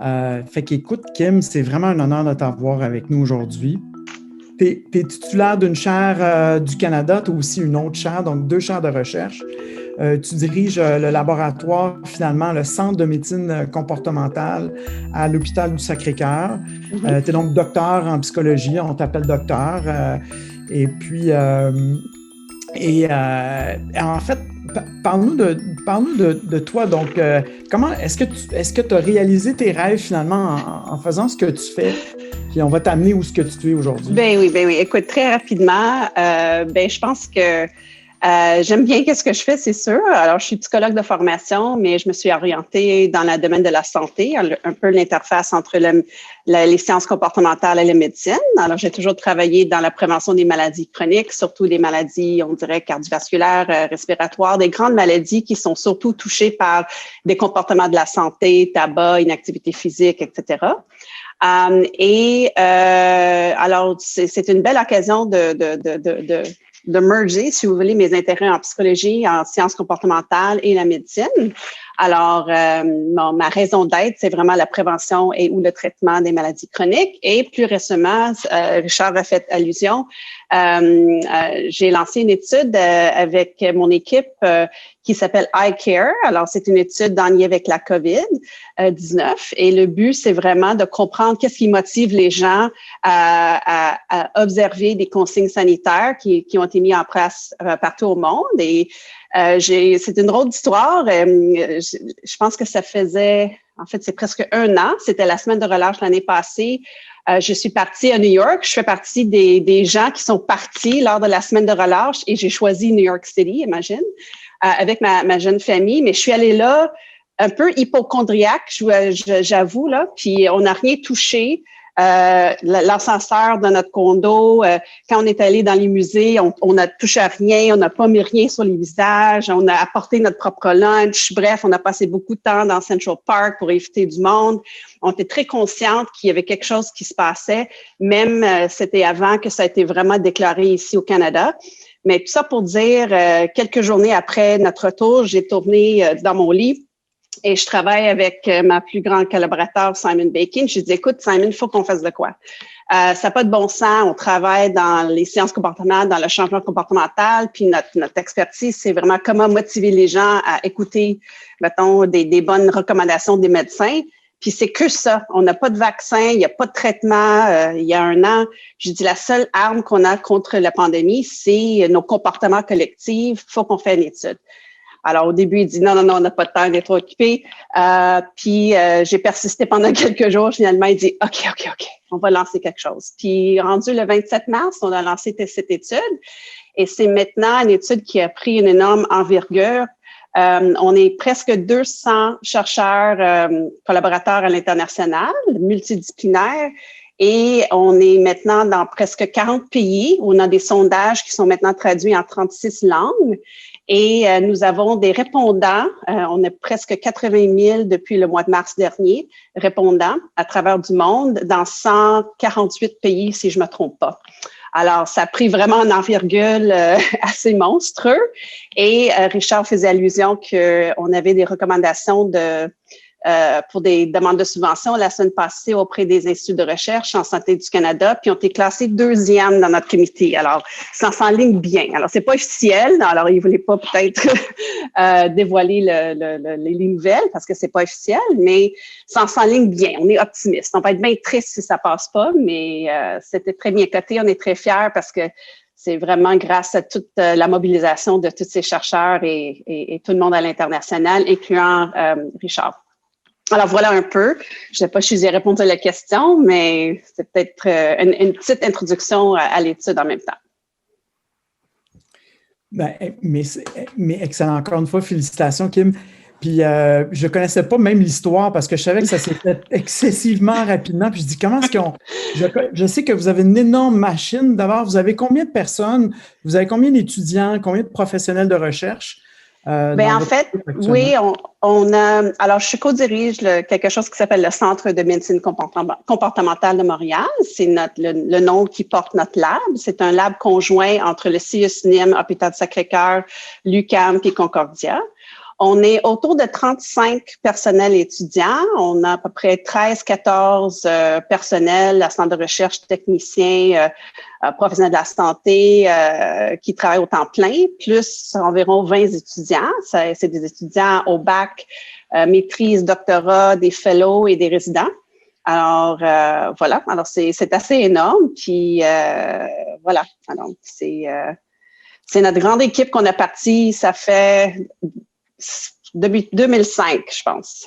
Fait qu'écoute, Kim, c'est vraiment un honneur de t'avoir avec nous aujourd'hui. Tu es titulaire d'une chaire du Canada, tu as aussi une autre chaire, donc 2 chaires de recherche. Tu diriges le laboratoire, finalement, le Centre de médecine comportementale à l'hôpital du Sacré-Cœur. Tu es donc docteur en psychologie, on t'appelle docteur. Et puis, en fait, parle-nous de toi. Donc, comment est-ce que tu as réalisé tes rêves finalement en faisant ce que tu fais? Puis on va t'amener où ce que tu es aujourd'hui. Ben oui. Écoute, très rapidement, je pense que j'aime bien ce que je fais, c'est sûr. Alors, je suis psychologue de formation, mais je me suis orientée dans le domaine de la santé, un peu l'interface entre les sciences comportementales et la médecine. Alors, j'ai toujours travaillé dans la prévention des maladies chroniques, surtout des maladies, on dirait, cardiovasculaires, respiratoires, des grandes maladies qui sont surtout touchées par des comportements de la santé, tabac, inactivité physique, etc. Alors, c'est une belle occasion de merger, si vous voulez, mes intérêts en psychologie, en sciences comportementales et la médecine. Alors, ma raison d'être, c'est vraiment la prévention et ou le traitement des maladies chroniques. Et plus récemment, Richard a fait allusion, j'ai lancé une étude avec mon équipe qui s'appelle iCare. Alors, c'est une étude en lien avec la COVID-19 et le but, c'est vraiment de comprendre qu'est-ce qui motive les gens à observer des consignes sanitaires qui ont été mises en place partout au monde. Et c'est une drôle d'histoire. Je pense que ça faisait, en fait, c'est presque 1 an. C'était la semaine de relâche l'année passée. Je suis partie à New York. Je fais partie des gens qui sont partis lors de la semaine de relâche et j'ai choisi New York City, imagine, avec ma jeune famille. Mais je suis allée là un peu hypochondriaque, j'avoue, là. Puis on n'a rien touché. L'ascenseur de notre condo, quand on est allé dans les musées, on n'a touché à rien, on n'a pas mis rien sur les visages, on a apporté notre propre lunch. Bref, on a passé beaucoup de temps dans Central Park pour éviter du monde. On était très consciente qu'il y avait quelque chose qui se passait, même c'était avant que ça a été vraiment déclaré ici au Canada. Mais tout ça pour dire, quelques journées après notre retour, j'ai tourné dans mon lit. Et je travaille avec ma plus grande collaborateur, Simon Bacon. Je lui dis, écoute, Simon, il faut qu'on fasse de quoi? Ça n'a pas de bon sens. On travaille dans les sciences comportementales, dans le changement comportemental. Puis notre expertise, c'est vraiment comment motiver les gens à écouter, mettons, des bonnes recommandations des médecins. Puis c'est que ça. On n'a pas de vaccin, il n'y a pas de traitement. Il y a 1 an, je dis la seule arme qu'on a contre la pandémie, c'est nos comportements collectifs. Il faut qu'on fasse une étude. Alors, au début, il dit non, on n'a pas de temps, on est trop occupé. Puis, j'ai persisté pendant quelques jours. Finalement, il dit OK, on va lancer quelque chose. Puis, rendu le 27 mars, on a lancé cette étude. Et c'est maintenant une étude qui a pris une énorme envergure. On est presque 200 chercheurs, collaborateurs à l'international, multidisciplinaires. Et on est maintenant dans presque 40 pays. On a des sondages qui sont maintenant traduits en 36 langues. Et nous avons des répondants, on a presque 80 000 depuis le mois de mars dernier, répondants à travers du monde dans 148 pays, si je me trompe pas. Alors, ça a pris vraiment une envergure assez monstrueux. Et Richard faisait allusion qu'on avait des recommandations pour des demandes de subvention la semaine passée auprès des instituts de recherche en santé du Canada, puis ont été classés 2e dans notre comité. Alors, ça s'enligne bien. Alors, c'est pas officiel. Alors, ils voulaient pas peut-être dévoiler les nouvelles parce que c'est pas officiel, mais ça s'enligne bien. On est optimiste. On va être bien triste si ça passe pas, mais c'était très bien coté. On est très fiers parce que c'est vraiment grâce à toute la mobilisation de tous ces chercheurs et tout le monde à l'international, incluant Richard. Alors, voilà un peu. Je ne sais pas si j'ai répondu à la question, mais c'est peut-être une petite introduction à l'étude en même temps. Mais excellent. Encore une fois, félicitations, Kim. Puis, je ne connaissais pas même l'histoire parce que je savais que ça s'est fait excessivement rapidement. Puis, je dis, comment est-ce qu'on... Je sais que vous avez une énorme machine. D'abord, vous avez combien de personnes? Vous avez combien d'étudiants? Combien de professionnels de recherche? En fait, oui, on a. Alors, je co-dirige quelque chose qui s'appelle le Centre de médecine comportementale de Montréal. C'est le nom qui porte notre lab. C'est un lab conjoint entre le CIUS-NIM, Hôpital Sacré-Cœur, l'UQAM et Concordia. On est autour de 35 personnels étudiants. On a à peu près 13-14 personnels, assistants de recherche, techniciens, professionnels de la santé qui travaillent au temps plein, plus environ 20 étudiants. C'est des étudiants au bac, maîtrise, doctorat, des fellows et des résidents. Alors, voilà. Alors, c'est assez énorme. Puis, voilà. Alors, c'est notre grande équipe qu'on a partie. Ça fait depuis 2005, je pense.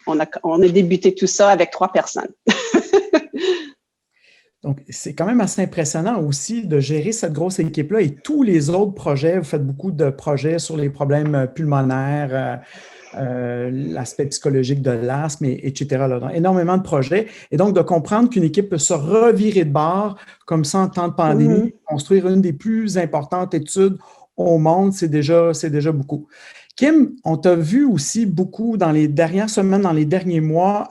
On a débuté tout ça avec 3 personnes. Donc, c'est quand même assez impressionnant aussi de gérer cette grosse équipe-là et tous les autres projets. Vous faites beaucoup de projets sur les problèmes pulmonaires, l'aspect psychologique de l'asthme, etc. Là, donc, énormément de projets. Et donc, de comprendre qu'une équipe peut se revirer de bord comme ça en temps de pandémie, construire une des plus importantes études au monde, c'est déjà beaucoup. Kim, on t'a vu aussi beaucoup dans les dernières semaines, dans les derniers mois,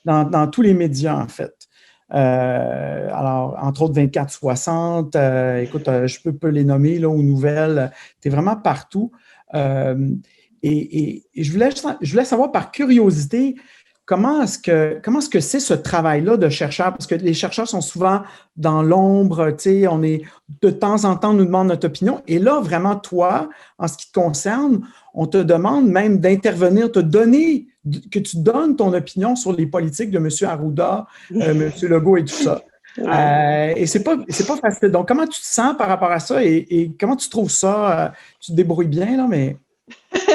dans tous les médias, en fait. Alors, entre autres, 24-60, écoute, je peux les nommer là, aux nouvelles, tu es vraiment partout. Et je voulais savoir par curiosité, comment est-ce que c'est ce travail-là de chercheur? Parce que les chercheurs sont souvent dans l'ombre, tu sais, on est de temps en temps, on nous demande notre opinion. Et là, vraiment, toi, en ce qui te concerne, on te demande même d'intervenir, que tu donnes ton opinion sur les politiques de M. Arruda, M. Legault et tout ça. Et c'est pas facile. Donc, comment tu te sens par rapport à ça et comment tu trouves ça? Tu te débrouilles bien, là, mais...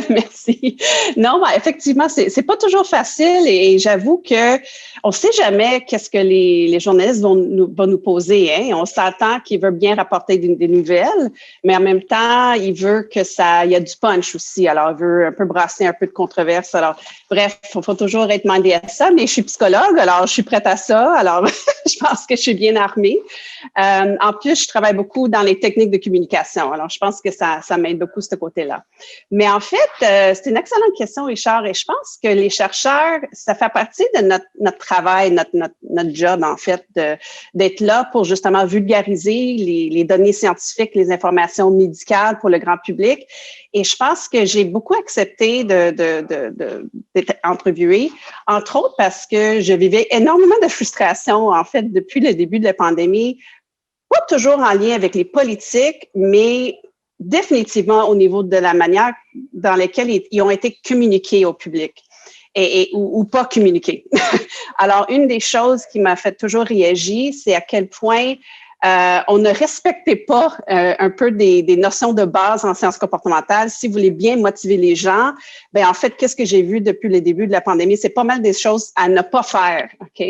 Merci. Non, ben, effectivement, c'est pas toujours facile et j'avoue que on sait jamais qu'est-ce que les journalistes vont nous poser. Hein? On s'attend qu'ils veulent bien rapporter des nouvelles, mais en même temps, il veut il y a du punch aussi. Alors, il veut un peu brasser un peu de controverse. Alors, bref, faut toujours être mindé à ça. Mais je suis psychologue, alors je suis prête à ça. Alors, je pense que je suis bien armée. En plus, je travaille beaucoup dans les techniques de communication. Alors, je pense que ça m'aide beaucoup ce côté-là. Mais en fait, c'est une excellente question, Richard, et je pense que les chercheurs, ça fait partie de notre travail, notre job, en fait, d'être là pour justement vulgariser les données scientifiques, les informations médicales pour le grand public. Et je pense que j'ai beaucoup accepté d'être interviewée, entre autres parce que je vivais énormément de frustration, en fait, depuis le début de la pandémie, pas toujours en lien avec les politiques, mais définitivement au niveau de la manière dans laquelle ils ont été communiqués au public ou pas communiqués. Alors, une des choses qui m'a fait toujours réagir, c'est à quel point on ne respectait pas un peu des notions de base en sciences comportementales. Si vous voulez bien motiver les gens, ben en fait, qu'est-ce que j'ai vu depuis le début de la pandémie? C'est pas mal des choses à ne pas faire, OK?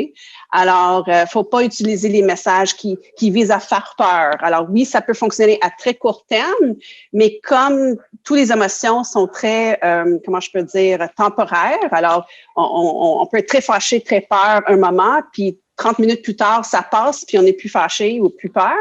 Alors, faut pas utiliser les messages qui visent à faire peur. Alors oui, ça peut fonctionner à très court terme, mais comme toutes les émotions sont très, comment je peux dire, temporaires, alors on peut être très fâché, très peur un moment, puis 30 minutes plus tard, ça passe, puis on n'est plus fâché ou plus peur.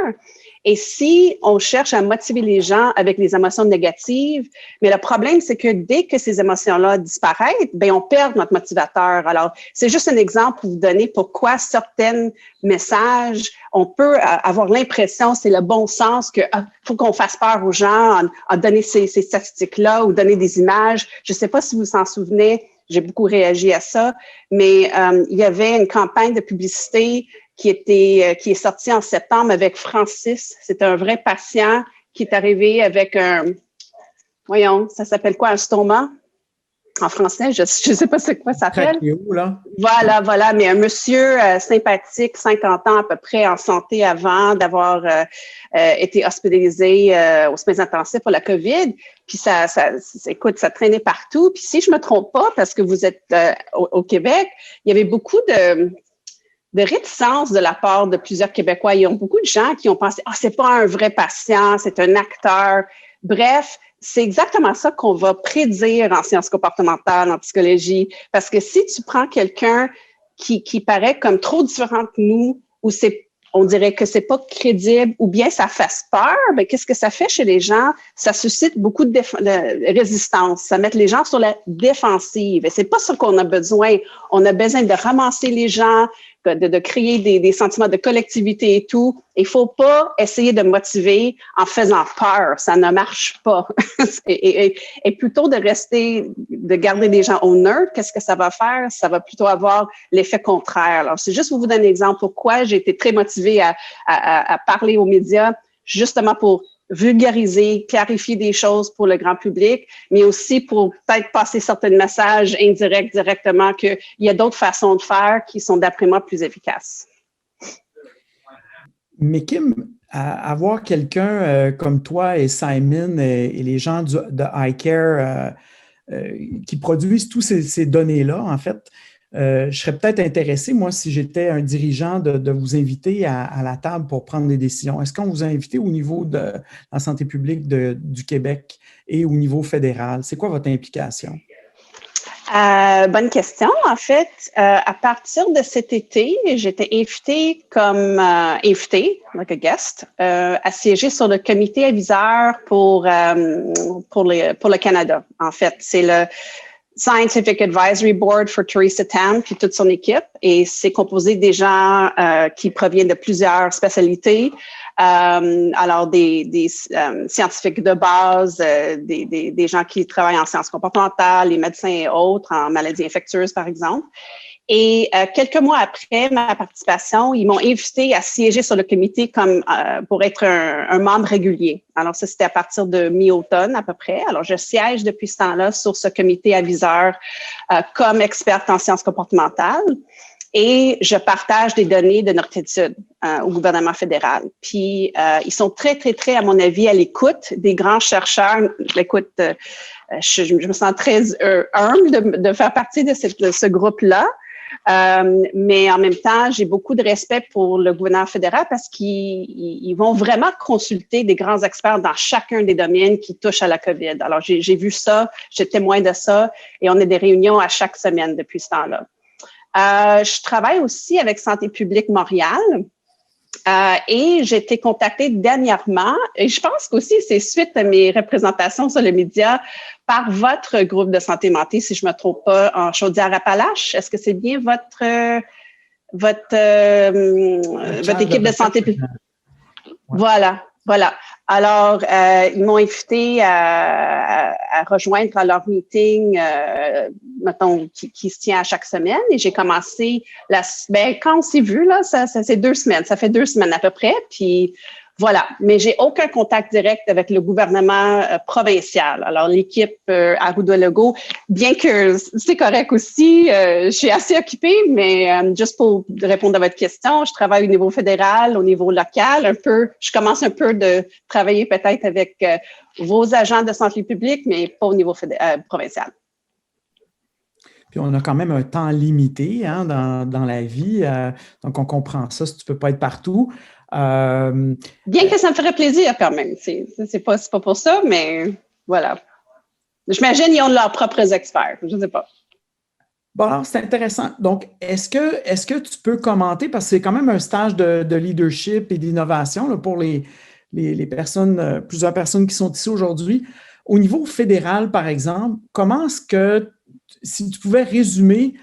Et si on cherche à motiver les gens avec les émotions négatives, mais le problème, c'est que dès que ces émotions-là disparaissent, ben on perd notre motivateur. Alors, c'est juste un exemple pour vous donner pourquoi certains messages, on peut avoir l'impression, c'est le bon sens, que faut qu'on fasse peur aux gens en donner ces statistiques-là ou donner des images. Je ne sais pas si vous vous en souvenez, j'ai beaucoup réagi à ça, mais il y avait une campagne de publicité qui est sortie en septembre avec Francis. C'est un vrai patient qui est arrivé avec ça s'appelle quoi, un stoma? En français, je sais pas c'est quoi ça s'appelle. Voilà, mais un monsieur sympathique, 50 ans à peu près, en santé avant d'avoir été hospitalisé aux soins intensifs pour la COVID. Puis écoute, ça traînait partout. Puis si je me trompe pas, parce que vous êtes au Québec, il y avait beaucoup de réticence de la part de plusieurs Québécois. Il y a beaucoup de gens qui ont pensé, c'est pas un vrai patient, c'est un acteur. Bref, c'est exactement ça qu'on va prédire en sciences comportementales, en psychologie. Parce que si tu prends quelqu'un qui paraît comme trop différent que nous, ou on dirait que c'est pas crédible, ou bien ça fasse peur, ben qu'est-ce que ça fait chez les gens? Ça suscite beaucoup de résistance. Ça met les gens sur la défensive. Et c'est pas ça qu'on a besoin. On a besoin de ramasser les gens, de créer des sentiments de collectivité et tout. Il faut pas essayer de motiver en faisant peur. Ça ne marche pas. et plutôt de garder des gens au nerd, qu'est-ce que ça va faire? Ça va plutôt avoir l'effet contraire. Alors, c'est juste pour vous donner un exemple pourquoi j'ai été très motivée à parler aux médias, justement pour vulgariser, clarifier des choses pour le grand public, mais aussi pour peut-être passer certains messages indirects directement qu'il y a d'autres façons de faire qui sont, d'après moi, plus efficaces. Mais Kim, avoir quelqu'un comme toi et Simon et les gens de iCare qui produisent toutes ces données-là, en fait, je serais peut-être intéressé, moi, si j'étais un dirigeant, de vous inviter à la table pour prendre des décisions. Est-ce qu'on vous a invité au niveau de la santé publique du Québec et au niveau fédéral? C'est quoi votre implication? Bonne question. En fait, à partir de cet été, j'étais invitée like a guest, à siéger sur le comité aviseur pour le Canada. En fait, c'est le Scientific Advisory Board for Theresa Tam puis toute son équipe, et c'est composé des gens qui proviennent de plusieurs spécialités. Alors des scientifiques de base, des gens qui travaillent en sciences comportementales, les médecins et autres, en maladies infectieuses, par exemple. Et quelques mois après ma participation, ils m'ont invité à siéger sur le comité pour être un membre régulier. Alors ça, c'était à partir de mi-automne à peu près. Alors je siège depuis ce temps-là sur ce comité aviseur comme experte en sciences comportementales. Et je partage des données de notre étude au gouvernement fédéral. Puis, ils sont très, très, très, à mon avis, à l'écoute des grands chercheurs. Écoute, je me sens très humble de faire partie de ce groupe-là. Mais en même temps, j'ai beaucoup de respect pour le gouvernement fédéral parce qu'ils vont vraiment consulter des grands experts dans chacun des domaines qui touchent à la COVID. Alors, j'ai vu ça, j'ai témoin de ça, et on a des réunions à chaque semaine depuis ce temps-là. Je travaille aussi avec Santé publique Montréal et j'ai été contactée dernièrement, et je pense qu'aussi c'est suite à mes représentations sur les médias, par votre groupe de santé mentale, si je ne me trompe pas, en Chaudière-Appalaches. Est-ce que c'est bien votre équipe de santé publique? Ouais. Voilà. Alors, ils m'ont invité à rejoindre leur meeting, mettons, qui se tient à chaque semaine. Et j'ai commencé, quand on s'est vu, là, c'est 2 semaines. Ça fait 2 semaines à peu près. Puis, voilà. Mais j'ai aucun contact direct avec le gouvernement provincial. Alors, l'équipe Arruda-Legault, bien que c'est correct aussi, je suis assez occupée, mais juste pour répondre à votre question, je travaille au niveau fédéral, au niveau local, un peu. Je commence un peu de travailler peut-être avec vos agents de santé publique, mais pas au niveau provincial. Puis on a quand même un temps limité dans la vie, donc on comprend ça si tu ne peux pas être partout. Bien que ça me ferait plaisir quand même. C'est pas pour ça, mais voilà. J'imagine qu'ils ont leurs propres experts. Je ne sais pas. Bon, alors, c'est intéressant. Donc, est-ce que tu peux commenter, parce que c'est quand même un stage de leadership et d'innovation là, pour les personnes, plusieurs personnes qui sont ici aujourd'hui. Au niveau fédéral, par exemple, comment est-ce que, si tu pouvais résumer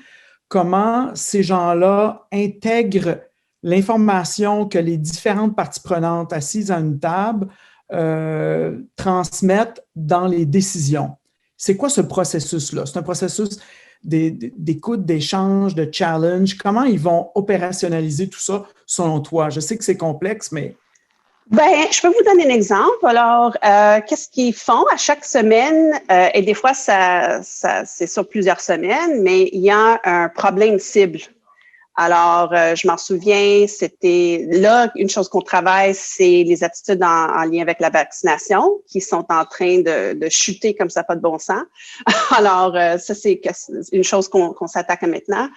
comment ces gens-là intègrent l'information que les différentes parties prenantes assises à une table transmettent dans les décisions. C'est quoi ce processus-là? C'est un processus d'écoute, d'échange, de challenge. Comment ils vont opérationnaliser tout ça selon toi? Je sais que c'est complexe, mais... Je peux vous donner un exemple. Alors, qu'est-ce qu'ils font à chaque semaine? Et des fois, c'est sur plusieurs semaines, mais il y a un problème cible. Alors, je m'en souviens, c'était là, une chose qu'on travaille, c'est les attitudes en lien avec la vaccination qui sont en train de chuter comme ça, pas de bon sens. Alors, ça, c'est une chose qu'on s'attaque à maintenant.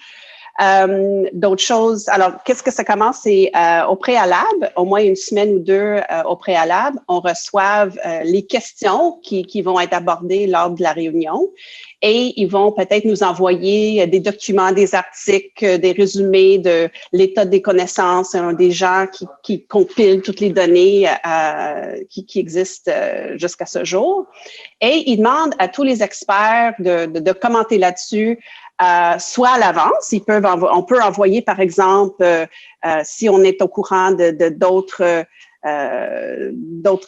D'autres choses, alors, qu'est-ce que ça commence? C'est au préalable, au moins 1 semaine ou 2 au préalable, on reçoit les questions qui vont être abordées lors de la réunion. Et ils vont peut-être nous envoyer des documents, des articles, des résumés de l'état des connaissances, des gens qui compilent toutes les données qui existent jusqu'à ce jour. Et ils demandent à tous les experts de commenter là-dessus soit à l'avance. On peut envoyer, par exemple, si on est au courant de d'autres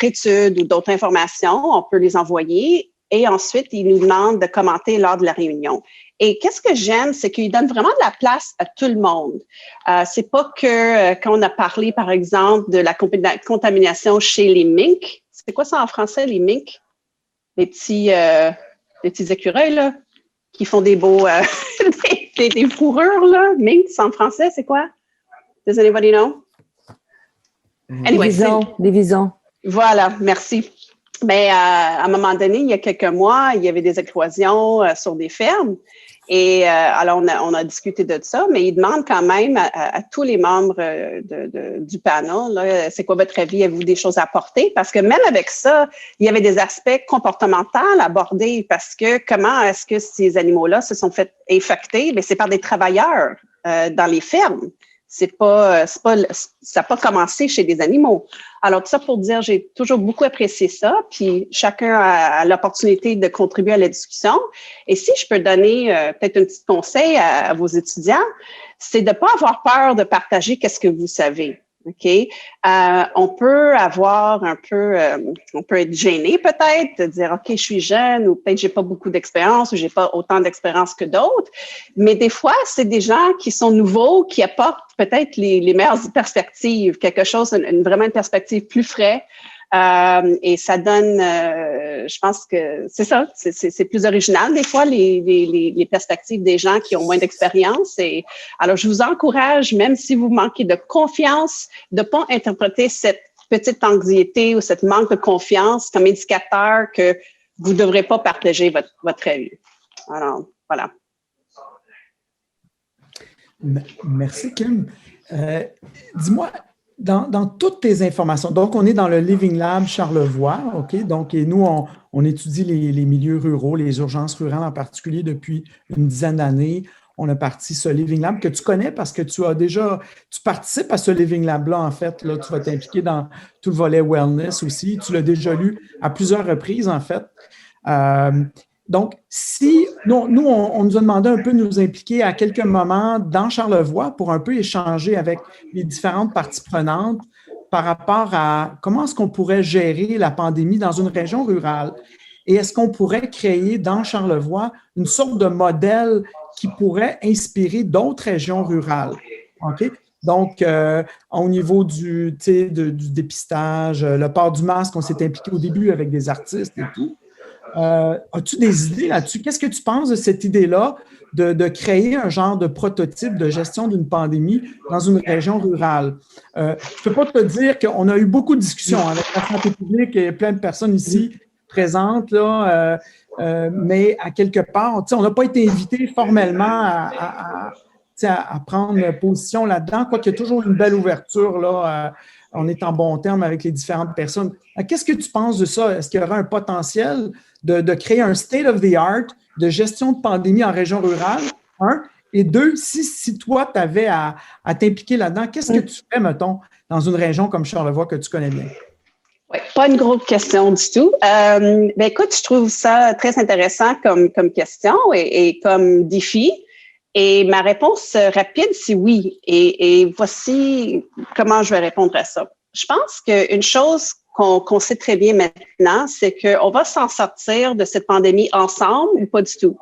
études ou d'autres informations, on peut les envoyer et ensuite, ils nous demandent de commenter lors de la réunion. Et qu'est-ce que j'aime, c'est qu'ils donnent vraiment de la place à tout le monde. C'est pas que quand on a parlé, par exemple, de la contamination chez les minks. C'est quoi ça en français, les minks? Les petits écureuils, là, qui font des beaux, des fourrures, là. Minks en français, c'est quoi? Does anybody know? Anyway, des visons. Voilà, merci. Mais à un moment donné, il y a quelques mois, il y avait des éclosions sur des fermes. Et alors, on a discuté de ça, mais ils demandent quand même à tous les membres du panel, là, c'est quoi votre avis? Avez-vous des choses à apporter? Parce que même avec ça, il y avait des aspects comportementaux abordés parce que comment est-ce que ces animaux-là se sont fait infecter? Bien, c'est par des travailleurs dans les fermes. Ça n'a pas commencé chez des animaux. Alors, tout ça pour dire, j'ai toujours beaucoup apprécié ça, puis chacun a l'opportunité de contribuer à la discussion. Et si je peux donner peut-être un petit conseil à vos étudiants, c'est de ne pas avoir peur de partager qu'est-ce que vous savez. OK? On peut avoir on peut être gêné peut-être, de dire, OK, je suis jeune ou peut-être j'ai pas beaucoup d'expérience ou j'ai pas autant d'expérience que d'autres. Mais des fois, c'est des gens qui sont nouveaux, qui apportent peut-être les meilleures perspectives, quelque chose, vraiment une perspective plus frais. Et ça donne, je pense que c'est ça, c'est plus original des fois les perspectives des gens qui ont moins d'expérience. Et alors je vous encourage, même si vous manquez de confiance, de pas interpréter cette petite anxiété ou cette manque de confiance comme indicateur que vous devrez pas partager votre avis. Alors voilà. Merci Kim. Dis-moi. Dans toutes tes informations, donc on est dans le Living Lab Charlevoix, OK? Donc, et nous, on étudie les milieux ruraux, les urgences rurales en particulier depuis une dizaine d'années. On a parti ce Living Lab que tu connais parce que tu participes à ce Living Lab-là, en fait. Là, tu vas t'impliquer dans tout le volet wellness aussi. Tu l'as déjà lu à plusieurs reprises, en fait. Donc, si nous, on nous a demandé un peu de nous impliquer à quelques moments dans Charlevoix pour un peu échanger avec les différentes parties prenantes par rapport à comment est-ce qu'on pourrait gérer la pandémie dans une région rurale et est-ce qu'on pourrait créer dans Charlevoix une sorte de modèle qui pourrait inspirer d'autres régions rurales. OK? Donc, au niveau du dépistage, le port du masque, on s'est impliqué au début avec des artistes et tout. As-tu des idées là-dessus? Qu'est-ce que tu penses de cette idée-là de créer un genre de prototype de gestion d'une pandémie dans une région rurale? Je ne peux pas te dire qu'on a eu beaucoup de discussions avec la santé publique et plein de personnes ici présentes, là, mais à quelque part, on n'a pas été invité formellement à prendre position là-dedans, quoiqu'il y a toujours une belle ouverture, là, on est en bon terme avec les différentes personnes. Qu'est-ce que tu penses de ça? Est-ce qu'il y aura un potentiel de créer un state of the art de gestion de pandémie en région rurale? Un. Et deux, si toi, tu avais à t'impliquer là-dedans, qu'est-ce que tu ferais, mettons, dans une région comme Charlevoix que tu connais bien? Oui, pas une grosse question du tout. Ben écoute, je trouve ça très intéressant comme question et comme défi. Et ma réponse rapide, c'est oui. Et voici comment je vais répondre à ça. Je pense qu'une chose qu'on sait très bien maintenant, c'est qu'on va s'en sortir de cette pandémie ensemble ou pas du tout.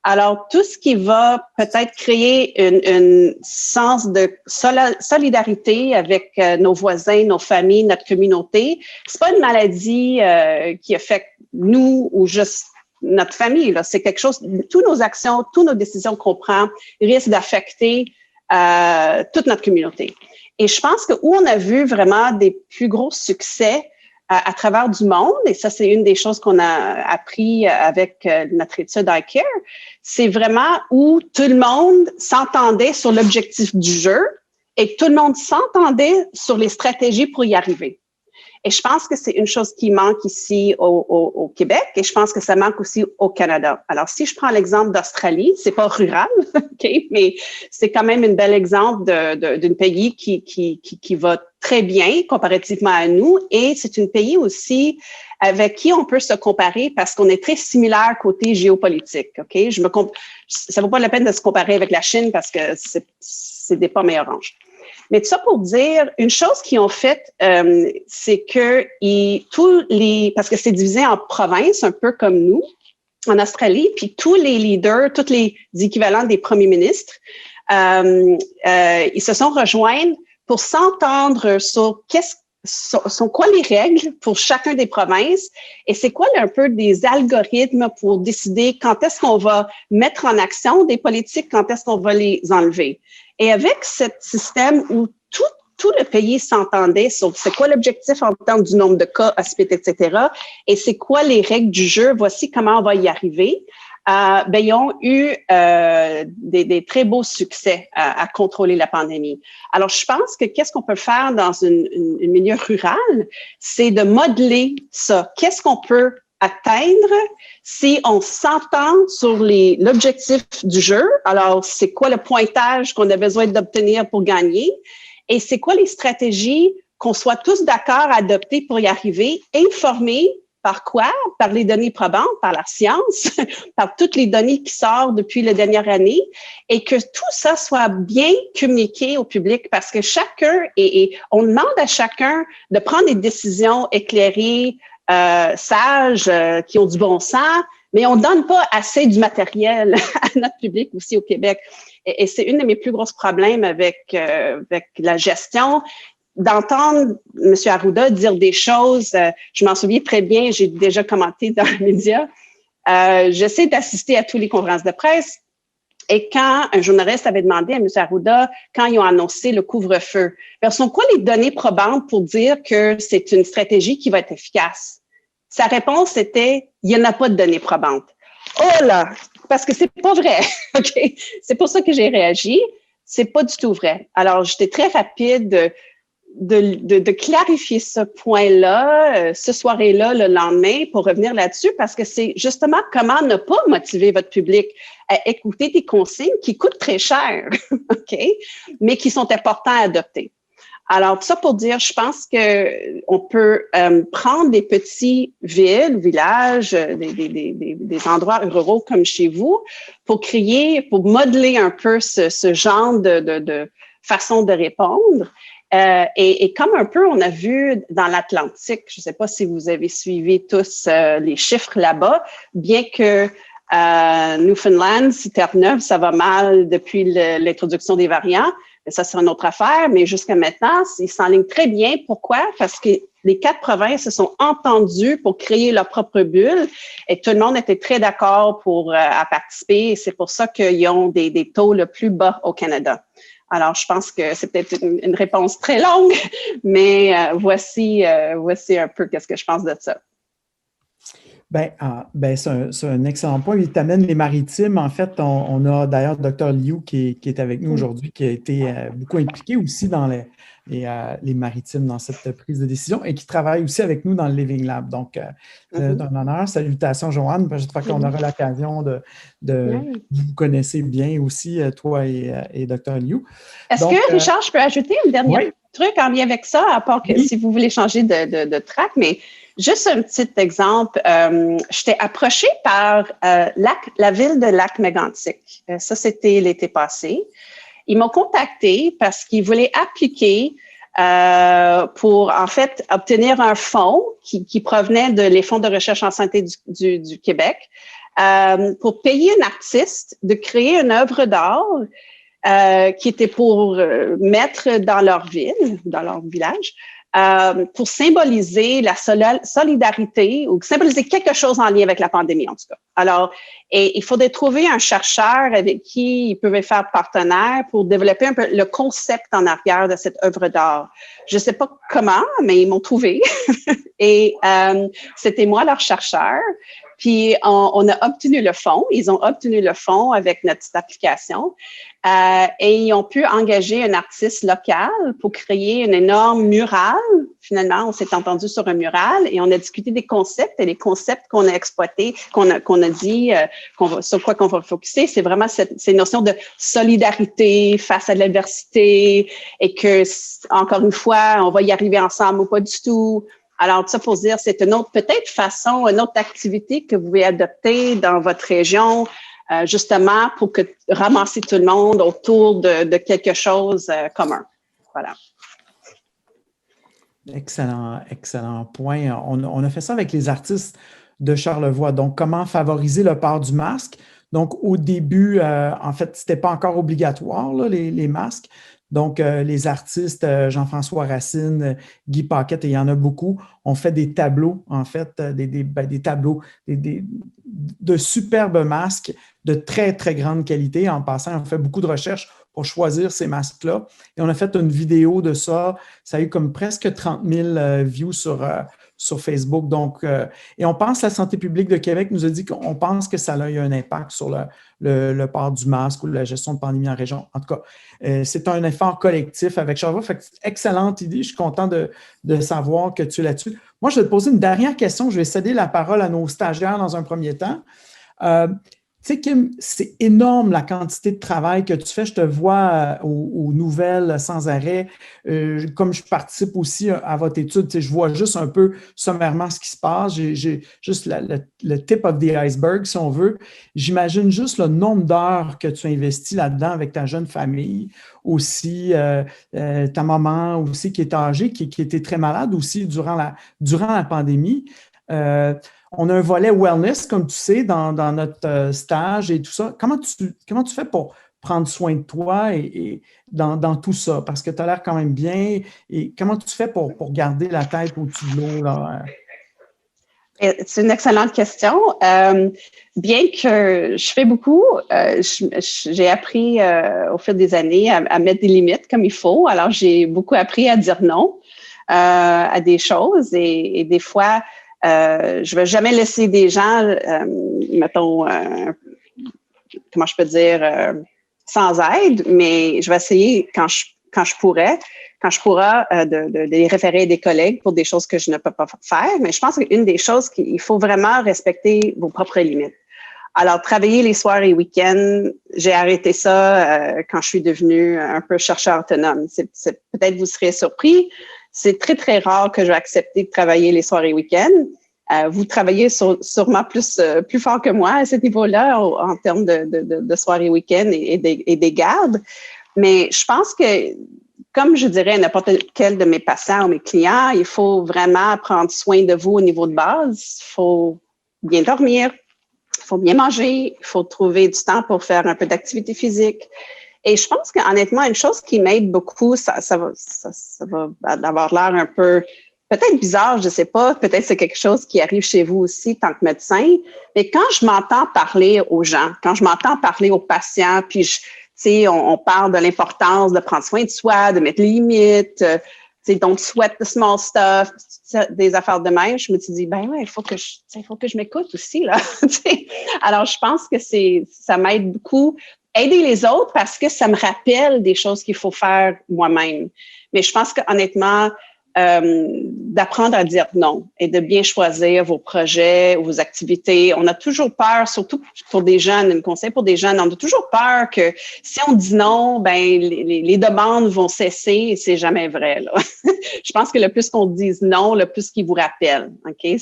Alors, tout ce qui va peut-être créer une sens de solidarité avec nos voisins, nos familles, notre communauté, c'est pas une maladie qui affecte nous ou juste notre famille. Là. C'est quelque chose, toutes nos actions, toutes nos décisions qu'on prend risquent d'affecter toute notre communauté. Et je pense que où on a vu vraiment des plus gros succès à travers du monde, et ça, c'est une des choses qu'on a appris avec notre étude iCare, c'est vraiment où tout le monde s'entendait sur l'objectif du jeu et tout le monde s'entendait sur les stratégies pour y arriver. Et je pense que c'est une chose qui manque ici au Québec et je pense que ça manque aussi au Canada. Alors, si je prends l'exemple d'Australie, c'est pas rural, okay, mais c'est quand même un bel exemple d'un pays qui va très bien comparativement à nous et c'est un pays aussi avec qui on peut se comparer parce qu'on est très similaire côté géopolitique. OK? Ça vaut pas la peine de se comparer avec la Chine parce que c'est des pommes et oranges. Mais tout ça pour dire, une chose qu'ils ont faite, c'est que parce que c'est divisé en provinces, un peu comme nous, en Australie, puis tous les leaders, tous les équivalents des premiers ministres, ils se sont rejoints pour s'entendre sur sont quoi les règles pour chacun des provinces et c'est quoi un peu des algorithmes pour décider quand est-ce qu'on va mettre en action des politiques, quand est-ce qu'on va les enlever. Et avec ce système où tout le pays s'entendait sur c'est quoi l'objectif en termes du nombre de cas, hospites, etc. et c'est quoi les règles du jeu, voici comment on va y arriver. Ils ont eu des très beaux succès à contrôler la pandémie. Alors, je pense que qu'est-ce qu'on peut faire dans un milieu rural, c'est de modeler ça. Qu'est-ce qu'on peut atteindre si on s'entend sur l'objectif du jeu? Alors, c'est quoi le pointage qu'on a besoin d'obtenir pour gagner? Et c'est quoi les stratégies qu'on soit tous d'accord à adopter pour y arriver, informer. Par quoi? Par les données probantes, par la science, par toutes les données qui sortent depuis la dernière année et que tout ça soit bien communiqué au public parce que chacun, et on demande à chacun de prendre des décisions éclairées, sages, qui ont du bon sens, mais on ne donne pas assez du matériel à notre public aussi au Québec. Et c'est une de mes plus grosses problèmes avec la gestion. D'entendre M. Arruda dire des choses, je m'en souviens très bien, j'ai déjà commenté dans les médias. J'essaie d'assister à toutes les conférences de presse et quand un journaliste avait demandé à M. Arruda, quand ils ont annoncé le couvre-feu, sont quoi les données probantes pour dire que c'est une stratégie qui va être efficace? Sa réponse était, il n'y en a pas de données probantes. Oh là, parce que c'est pas vrai. OK? C'est pour ça que j'ai réagi. C'est pas du tout vrai. Alors, j'étais très rapide de clarifier ce point-là, ce soir-là, le lendemain, pour revenir là-dessus, parce que c'est justement comment ne pas motiver votre public à écouter des consignes qui coûtent très cher, OK, mais qui sont importants à adopter. Alors, tout ça pour dire, je pense que on peut prendre des petits villages, des endroits ruraux comme chez vous, pour modeler un peu ce genre de façon de répondre. Et comme un peu on a vu dans l'Atlantique, je ne sais pas si vous avez suivi tous les chiffres là-bas, bien que Newfoundland, Terre-Neuve, ça va mal depuis l'introduction des variants, mais ça c'est une autre affaire, mais jusqu'à maintenant, ils s'enlignent très bien. Pourquoi? Parce que les 4 provinces se sont entendues pour créer leur propre bulle et tout le monde était très d'accord à participer et c'est pour ça qu'ils ont des taux le plus bas au Canada. Alors, je pense que c'est peut-être une réponse très longue, mais voici un peu qu'est-ce que je pense de ça. C'est un excellent point. Il t'amène les maritimes. En fait, on a d'ailleurs Dr. Liu qui est avec nous aujourd'hui, qui a été beaucoup impliqué aussi dans les maritimes dans cette prise de décision et qui travaille aussi avec nous dans le Living Lab. Donc, c'est un honneur. Salutations, Joanne. J'espère qu'on aura l'occasion vous connaissez bien aussi, toi et Dr. Liu. Est-ce que, Richard, je peux ajouter un dernier truc en lien avec ça, à part que si vous voulez changer de track, mais juste un petit exemple. J'étais approchée par la ville de Lac-Mégantic. Ça, c'était l'été passé. Ils m'ont contacté parce qu'ils voulaient appliquer pour, en fait, obtenir un fonds qui provenait les fonds de recherche en santé du Québec pour payer un artiste de créer une œuvre d'art qui était pour mettre dans leur ville, dans leur village, pour symboliser la solidarité ou symboliser quelque chose en lien avec la pandémie, en tout cas. Alors, il faudrait trouver un chercheur avec qui ils pouvaient faire partenaire pour développer un peu le concept en arrière de cette œuvre d'art. Je ne sais pas comment, mais ils m'ont trouvé. Et c'était moi, leur chercheur. Puis, on a obtenu le fonds. Ils ont obtenu le fonds avec notre petite application. Et ils ont pu engager un artiste local pour créer une énorme murale. Finalement, on s'est entendu sur un mural et on a discuté des concepts. Et les concepts qu'on a exploités, qu'on a dit, sur quoi qu'on va focuser, c'est vraiment ces notions de solidarité face à l'adversité et que, encore une fois, on va y arriver ensemble ou pas du tout. Alors, tout ça pour dire, c'est une autre, peut-être façon, une autre activité que vous pouvez adopter dans votre région, justement pour ramasser tout le monde autour de quelque chose commun. Voilà. Excellent point. On a fait ça avec les artistes de Charlevoix. Donc, comment favoriser le port du masque? Donc, au début, en fait, ce n'était pas encore obligatoire, là, les masques. Donc, les artistes, Jean-François Racine, Guy Paquette, et il y en a beaucoup, ont fait des tableaux, en fait, des tableaux, de superbes masques de très, très grande qualité. En passant, on fait beaucoup de recherches pour choisir ces masques-là. Et on a fait une vidéo de ça. Ça a eu comme presque 30 000 views sur Facebook. Donc, et on pense, la Santé publique de Québec nous a dit qu'on pense que ça a eu un impact sur le port du masque ou la gestion de pandémie en région. En tout cas, c'est un effort collectif avec Charlevoix. Fait que excellente idée. Je suis content de savoir que tu es là-dessus. Moi, je vais te poser une dernière question. Je vais céder la parole à nos stagiaires dans un premier temps. Tu sais, Kim, c'est énorme la quantité de travail que tu fais. Je te vois aux nouvelles sans arrêt. Comme je participe aussi à votre étude, tu sais, je vois juste un peu sommairement ce qui se passe. J'ai juste le tip of the iceberg, si on veut. J'imagine juste le nombre d'heures que tu investis là-dedans avec ta jeune famille. Aussi, ta maman aussi qui est âgée, qui était très malade aussi durant la pandémie. On a un volet wellness, comme tu sais, dans notre stage et tout ça. Comment tu fais pour prendre soin de toi et dans tout ça? Parce que tu as l'air quand même bien. Et comment tu fais pour garder la tête au-dessus de l'eau, là? C'est une excellente question. Bien que je fais beaucoup, j'ai appris au fil des années à mettre des limites comme il faut. Alors, j'ai beaucoup appris à dire non à des choses et des fois, je vais jamais laisser des gens, mettons, comment je peux dire, sans aide, mais je vais essayer quand je pourrais de les référer à des collègues pour des choses que je ne peux pas faire. Mais je pense qu'une des choses qu'il faut vraiment respecter vos propres limites. Alors, travailler les soirs et week-ends, j'ai arrêté ça quand je suis devenue un peu chercheur autonome. Peut-être vous serez surpris. C'est très, très rare que je vais accepter de travailler les soirs et week-ends. Vous travaillez sûrement plus fort que moi à ce niveau-là en termes de soirs et week-ends et des gardes. Mais je pense que, comme je dirais à n'importe quel de mes patients ou mes clients, il faut vraiment prendre soin de vous au niveau de base. Il faut bien dormir, il faut bien manger, il faut trouver du temps pour faire un peu d'activité physique. Et je pense qu'honnêtement, une chose qui m'aide beaucoup, ça va avoir l'air un peu peut-être bizarre, je ne sais pas, peut-être c'est quelque chose qui arrive chez vous aussi tant que médecin, mais quand je m'entends parler aux gens, quand je m'entends parler aux patients, puis on parle de l'importance de prendre soin de soi, de mettre les limites, don't sweat the small stuff, des affaires de même, je me suis dit, ben ouais, il faut que je m'écoute aussi, là. Alors, je pense que ça m'aide beaucoup. Aider les autres parce que ça me rappelle des choses qu'il faut faire moi-même. Mais je pense qu'honnêtement, d'apprendre à dire non et de bien choisir vos projets, vos activités. On a toujours peur, surtout pour des jeunes, un conseil pour des jeunes, on a toujours peur que si on dit non, ben les demandes vont cesser et c'est jamais vrai, là. Je pense que le plus qu'on dise non, le plus qu'ils vous rappellent. OK?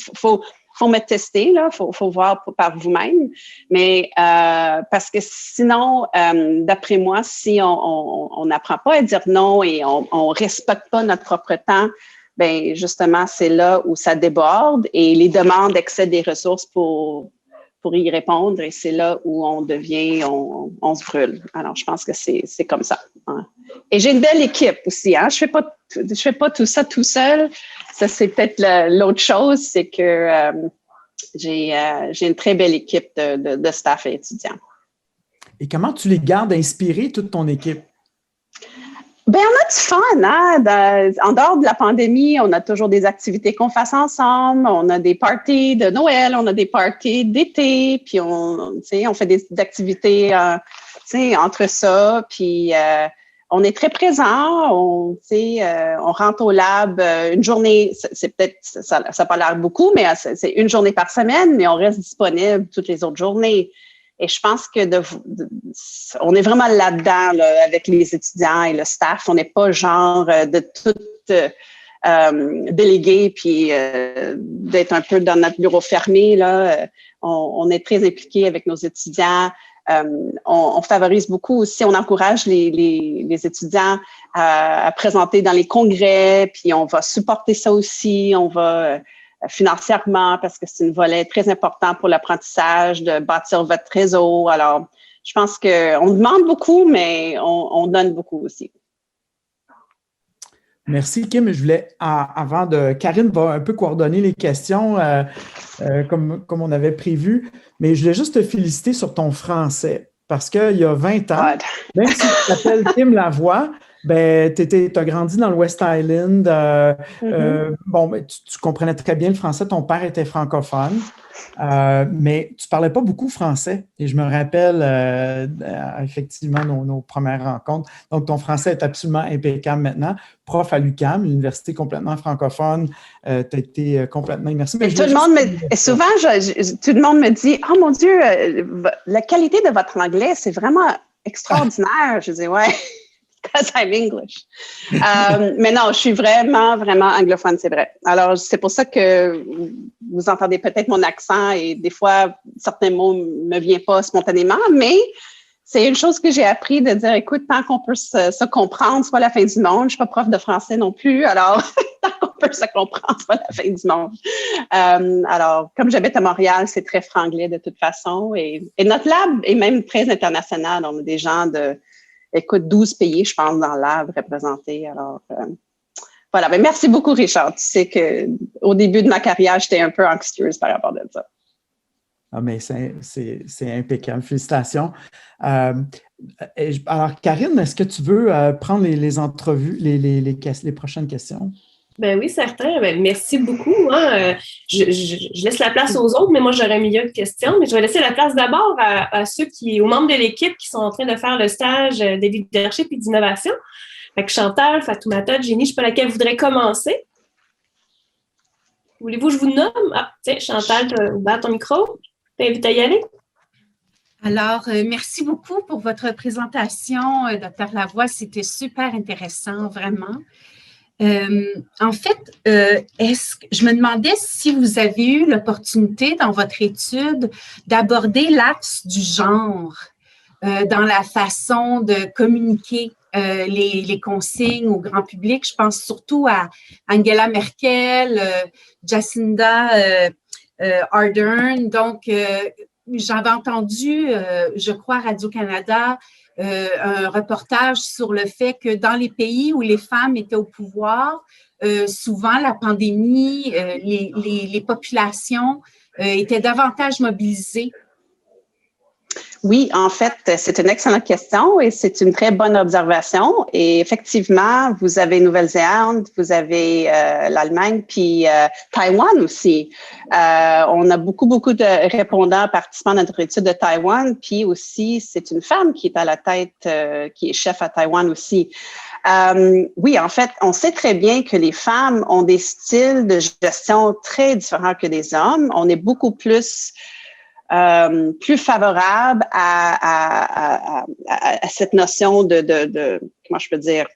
Faut me tester, là, faut voir par vous-même. Mais parce que sinon, d'après moi, si on n'apprend pas à dire non et on respecte pas notre propre temps, ben justement, c'est là où ça déborde et les demandes excèdent des ressources pour y répondre et c'est là où on se brûle. Alors, je pense que c'est comme ça. Hein. Et j'ai une belle équipe aussi. Hein. Je fais pas tout ça tout seul. Ça, c'est peut-être l'autre chose, c'est que j'ai une très belle équipe de staff et étudiants. Et comment tu les gardes inspirés, toute ton équipe? Ben, Ben, on a du fun, hein? En dehors de la pandémie, on a toujours des activités qu'on fasse ensemble. On a des parties de Noël, on a des parties d'été, puis on fait des activités, entre ça. Puis on est très présent. On rentre au lab une journée. C'est peut-être ça n'a pas l'air beaucoup, mais c'est une journée par semaine, mais on reste disponible toutes les autres journées. Et je pense que on est vraiment là-dedans là, avec les étudiants et le staff. On n'est pas genre de tout déléguer puis d'être un peu dans notre bureau fermé. Là. On est très impliqués avec nos étudiants. On favorise beaucoup aussi, on encourage les étudiants à présenter dans les congrès, puis on va supporter ça aussi. On va financièrement, parce que c'est un volet très important pour l'apprentissage, de bâtir votre réseau. Alors, je pense qu'on demande beaucoup, mais on donne beaucoup aussi. Merci, Kim. Je voulais, avant de... Karine va un peu coordonner les questions comme on avait prévu, mais je voulais juste te féliciter sur ton français, parce qu'il y a 20 ans, même si tu t'appelles Kim Lavoie, ben, tu as grandi dans le West Island. Ben, tu comprenais très bien le français. Ton père était francophone, mais tu ne parlais pas beaucoup français. Et je me rappelle effectivement nos premières rencontres. Donc, ton français est absolument impeccable maintenant. Prof à l'UQAM, l'université complètement francophone. Tu as été complètement immersé. Mais souvent, tout le monde me dit « Oh mon Dieu, la qualité de votre anglais, c'est vraiment extraordinaire. » Je dis « Ouais. » Because I'm English. Mais non, je suis vraiment, vraiment anglophone, c'est vrai. Alors, c'est pour ça que vous entendez peut-être mon accent et des fois, certains mots ne me viennent pas spontanément, mais c'est une chose que j'ai appris de dire, écoute, tant qu'on peut se comprendre, c'est pas la fin du monde. Je ne suis pas prof de français non plus, alors tant qu'on peut se comprendre, c'est pas la fin du monde. Alors, comme j'habite à Montréal, c'est très franglais de toute façon et notre lab est même très international. On a des gens écoute, 12 pays, je pense, dans l'AB représentés. Alors, voilà. Mais merci beaucoup, Richard. Tu sais qu'au début de ma carrière, j'étais un peu anxieuse par rapport à ça. Ah, mais c'est impeccable. Félicitations. Alors, Karine, est-ce que tu veux prendre les entrevues, les prochaines questions? Ben oui, certain. Ben, merci beaucoup. Hein. Je laisse la place aux autres, mais moi, j'aurais mis une question. Mais je vais laisser la place d'abord aux membres de l'équipe qui sont en train de faire le stage de leadership et d'innovation. Fait que Chantal, Fatoumata, Jenny, je ne sais pas laquelle voudrait commencer. Voulez-vous que je vous nomme? Ah, tiens, Chantal, tu as ouvert ton micro. Je t'invite à y aller. Alors, merci beaucoup pour votre présentation, Dr. Lavoie. C'était super intéressant, vraiment. En fait, je me demandais si vous avez eu l'opportunité dans votre étude d'aborder l'axe du genre dans la façon de communiquer les consignes au grand public. Je pense surtout à Angela Merkel, Jacinda Ardern. Donc, j'avais entendu, je crois, à Radio-Canada, un reportage sur le fait que dans les pays où les femmes étaient au pouvoir, souvent la pandémie, les populations étaient davantage mobilisées. Oui, en fait, c'est une excellente question et c'est une très bonne observation. Et effectivement, vous avez Nouvelle-Zélande, vous avez l'Allemagne, puis Taïwan aussi. On a beaucoup de répondants participants à notre étude de Taïwan, puis aussi, c'est une femme qui est à la tête, qui est chef à Taïwan aussi. Oui, en fait, on sait très bien que les femmes ont des styles de gestion très différents que les hommes. On est beaucoup plus favorable à cette notion de comment je peux dire,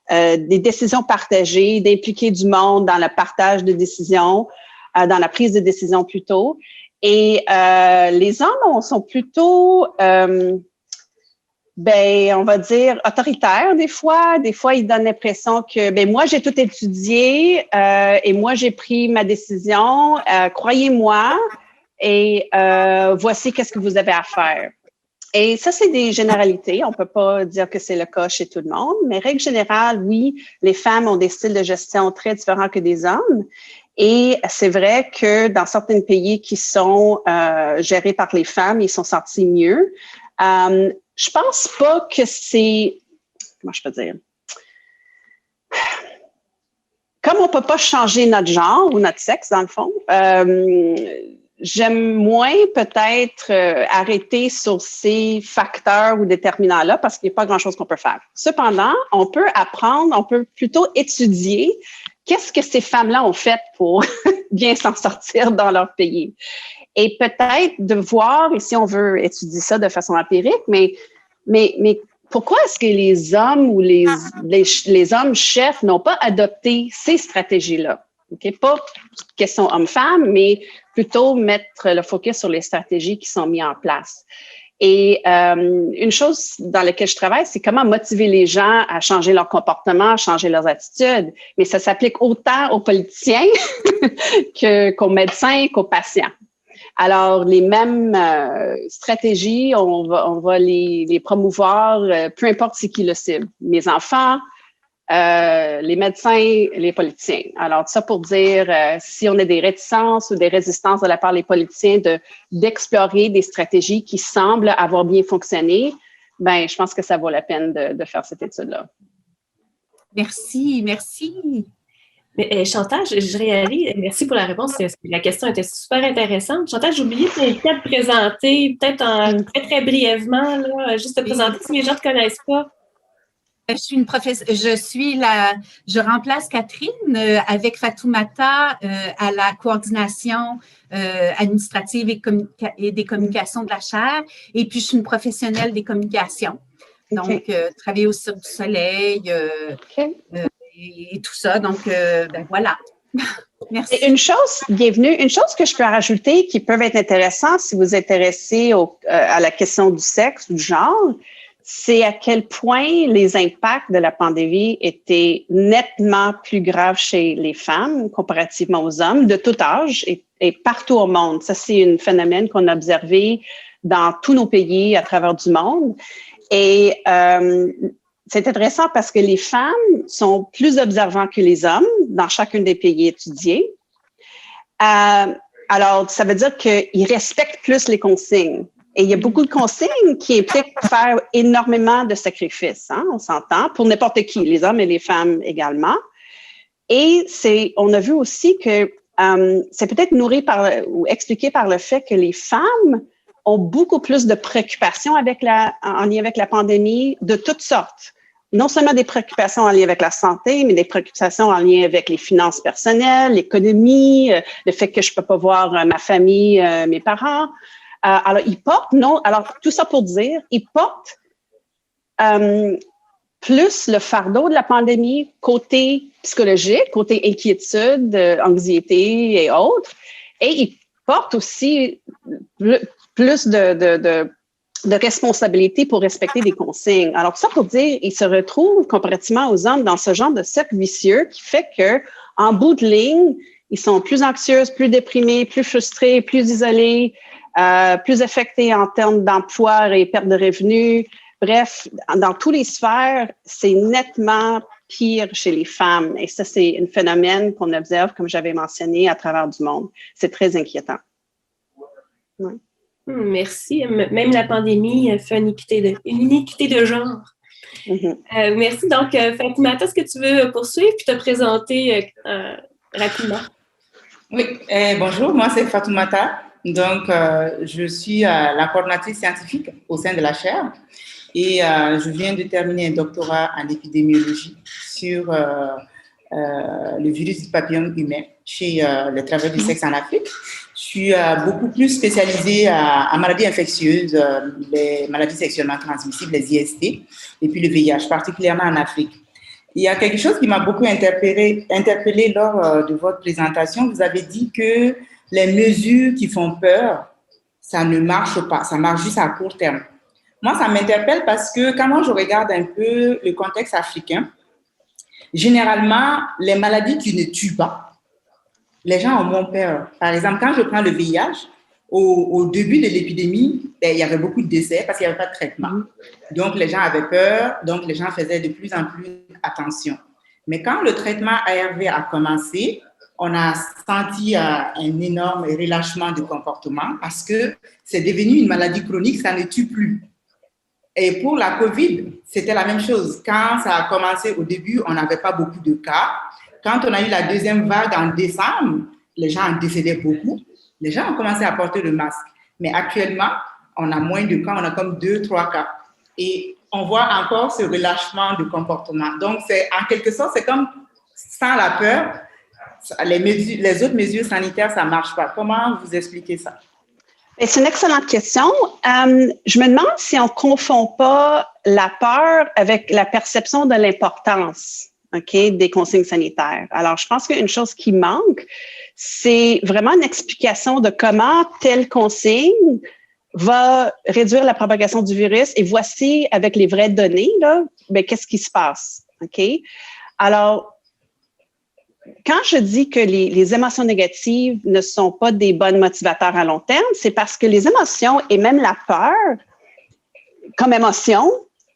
des décisions partagées, d'impliquer du monde dans le partage de décisions, dans la prise de décision plutôt. Et les hommes sont plutôt, on va dire, autoritaires des fois. Des fois, ils donnent l'impression que, moi, j'ai tout étudié et moi, j'ai pris ma décision. Croyez-moi. Et voici qu'est-ce que vous avez à faire. Et ça, c'est des généralités. On peut pas dire que c'est le cas chez tout le monde, mais règle générale, oui, les femmes ont des styles de gestion très différents que des hommes. Et c'est vrai que dans certains pays qui sont gérés par les femmes, ils sont sortis mieux. Je pense pas que c'est, comment je peux dire, comme on ne peut pas changer notre genre ou notre sexe, dans le fond, j'aime moins peut-être arrêter sur ces facteurs ou déterminants-là parce qu'il n'y a pas grand-chose qu'on peut faire. Cependant, on peut apprendre, on peut plutôt étudier qu'est-ce que ces femmes-là ont fait pour bien s'en sortir dans leur pays. Et peut-être de voir, et si on veut étudier ça de façon empirique, mais pourquoi est-ce que les hommes ou les hommes chefs n'ont pas adopté ces stratégies-là? Okay? Pas question homme-femme, mais plutôt mettre le focus sur les stratégies qui sont mises en place. Et une chose dans laquelle je travaille, c'est comment motiver les gens à changer leur comportement, à changer leurs attitudes. Mais ça s'applique autant aux politiciens qu'aux médecins, qu'aux patients. Alors, les mêmes stratégies, on va les promouvoir, peu importe c'est qui le cible. Mes enfants, les médecins, les politiciens. Alors, ça pour dire, si on a des réticences ou des résistances de la part des politiciens d'explorer des stratégies qui semblent avoir bien fonctionné, ben, je pense que ça vaut la peine de faire cette étude-là. Merci. Mais Chantal, je réalise, merci pour la réponse, la question était super intéressante. Chantal, j'ai oublié de te présenter, peut-être très brièvement, là, juste te présenter si les gens ne te connaissent pas. Je suis une je remplace Catherine avec Fatoumata à la coordination administrative et des communications de la chaire. Et puis, je suis une professionnelle des communications. Donc, travailler au Cirque du Soleil et tout ça. Donc, voilà. Merci. Une chose que je peux rajouter qui peut être intéressante si vous vous intéressez à la question du sexe, du genre, c'est à quel point les impacts de la pandémie étaient nettement plus graves chez les femmes comparativement aux hommes de tout âge et partout au monde. Ça, c'est un phénomène qu'on a observé dans tous nos pays à travers du monde. Et c'est intéressant parce que les femmes sont plus observantes que les hommes dans chacun des pays étudiés. Alors, ça veut dire qu'ils respectent plus les consignes. Et il y a beaucoup de consignes qui impliquent faire énormément de sacrifices, hein, on s'entend, pour n'importe qui, les hommes et les femmes également. Et on a vu aussi que c'est peut-être nourri ou expliqué par le fait que les femmes ont beaucoup plus de préoccupations en lien avec la pandémie de toutes sortes. Non seulement des préoccupations en lien avec la santé, mais des préoccupations en lien avec les finances personnelles, l'économie, le fait que je peux pas voir ma famille, mes parents. Alors, tout ça pour dire, ils portent plus le fardeau de la pandémie côté psychologique, côté inquiétude, anxiété et autres, et ils portent aussi plus de responsabilité pour respecter des consignes. Alors, tout ça pour dire, ils se retrouvent comparativement aux hommes dans ce genre de cercle vicieux qui fait que, en bout de ligne, ils sont plus anxieux, plus déprimés, plus frustrés, plus isolés, plus affectés en termes d'emploi et perte de revenus. Bref, dans toutes les sphères, c'est nettement pire chez les femmes. Et ça, c'est un phénomène qu'on observe, comme j'avais mentionné, à travers du monde. C'est très inquiétant. Ouais. Merci. Même la pandémie fait une iniquité de genre. Mm-hmm. Merci. Donc, Fatoumata, est-ce que tu veux poursuivre puis te présenter rapidement? Oui. Bonjour, moi, c'est Fatoumata. Donc, je suis la coordonnatrice scientifique au sein de la chaire et je viens de terminer un doctorat en épidémiologie sur le virus du papillome humain chez les travailleurs du sexe en Afrique. Je suis beaucoup plus spécialisée en maladies infectieuses, les maladies sexuellement transmissibles, les IST, et puis le VIH, particulièrement en Afrique. Il y a quelque chose qui m'a beaucoup interpellée lors de votre présentation. Vous avez dit que les mesures qui font peur, ça ne marche pas, ça marche juste à court terme. Moi, ça m'interpelle parce que quand je regarde un peu le contexte africain, généralement, les maladies qui ne tuent pas, les gens ont moins peur. Par exemple, quand je prends le VIH, au début de l'épidémie, il y avait beaucoup de décès parce qu'il n'y avait pas de traitement. Donc, les gens avaient peur, donc les gens faisaient de plus en plus attention. Mais quand le traitement ARV a commencé, on a senti un énorme relâchement de comportement parce que c'est devenu une maladie chronique, ça ne tue plus. Et pour la COVID, c'était la même chose. Quand ça a commencé au début, on n'avait pas beaucoup de cas. quand on a eu la deuxième vague en décembre, les gens en décédaient beaucoup. Les gens ont commencé à porter le masque. Mais actuellement, on a moins de cas, on a comme 2-3 cas. Et on voit encore ce relâchement de comportement. Donc, en quelque sorte, c'est comme sans la peur, les autres mesures sanitaires, ça ne marche pas. Comment vous expliquez ça? C'est une excellente question. Je me demande si on ne confond pas la peur avec la perception de l'importance, des consignes sanitaires. Alors, je pense qu'une chose qui manque, c'est vraiment une explication de comment telle consigne va réduire la propagation du virus. Et voici, avec les vraies données, là, qu'est-ce qui se passe. Alors, quand je dis que les émotions négatives ne sont pas des bons motivateurs à long terme, c'est parce que les émotions et même la peur, comme émotion,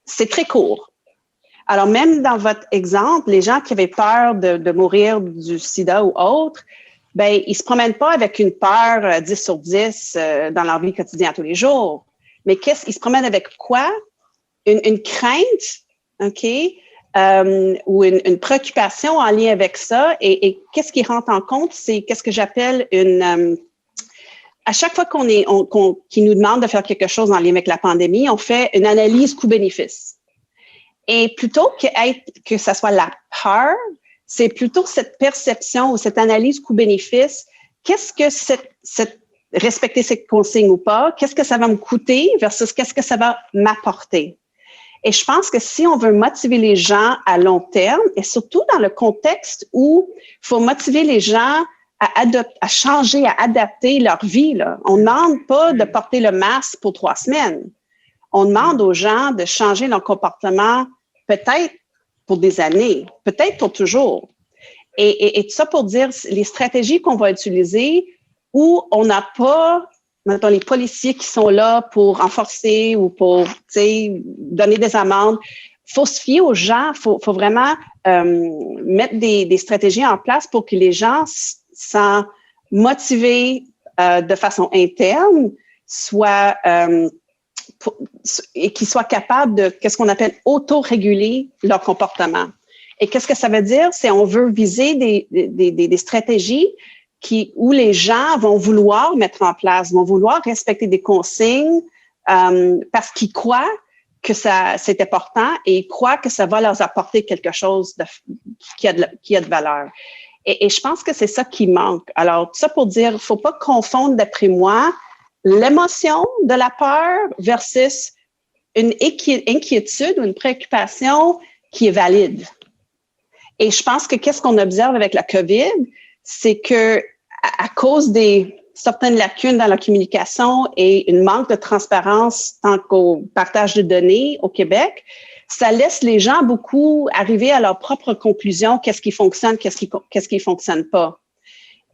c'est très court. Alors, même dans votre exemple, les gens qui avaient peur de mourir du sida ou autre, ils ne se promènent pas avec une peur 10 sur 10 dans leur vie quotidienne tous les jours. Mais ils se promènent avec quoi? Une crainte, ou une préoccupation en lien avec ça. Et qu'est-ce qui rentre en compte? C'est qu'est-ce que j'appelle à chaque fois qu'ils nous demande de faire quelque chose en lien avec la pandémie, on fait une analyse coût-bénéfice. Et plutôt que ça soit la peur, c'est plutôt cette perception ou cette analyse coût-bénéfice. Qu'est-ce que respecter ces consignes ou pas? Qu'est-ce que ça va me coûter versus qu'est-ce que ça va m'apporter? Et je pense que si on veut motiver les gens à long terme, et surtout dans le contexte où il faut motiver les gens à changer, à adapter leur vie, là. On ne demande pas de porter le masque pour 3 semaines. On demande aux gens de changer leur comportement peut-être pour des années, peut-être pour toujours. Et tout ça pour dire les stratégies qu'on va utiliser où on n'a pas, mettons, les policiers qui sont là pour renforcer ou pour, donner des amendes. Il faut se fier aux gens, faut vraiment mettre des stratégies en place pour que les gens sont motivés de façon interne, et qu'ils soient capables de, qu'est-ce qu'on appelle, auto-réguler leur comportement. Et qu'est-ce que ça veut dire? C'est on veut viser des stratégies où les gens vont vouloir mettre en place, vont vouloir respecter des consignes parce qu'ils croient que c'est important et ils croient que ça va leur apporter quelque chose qui a de valeur. Et je pense que c'est ça qui manque. Alors, tout ça pour dire, il ne faut pas confondre, d'après moi, l'émotion de la peur versus une inquiétude ou une préoccupation qui est valide. Et je pense que qu'est-ce qu'on observe avec la COVID, c'est que à cause des certaines lacunes dans la communication et une manque de transparence tant qu'au partage de données au Québec, ça laisse les gens beaucoup arriver à leurs propres conclusions, qu'est-ce qui fonctionne, qu'est-ce qui fonctionne pas.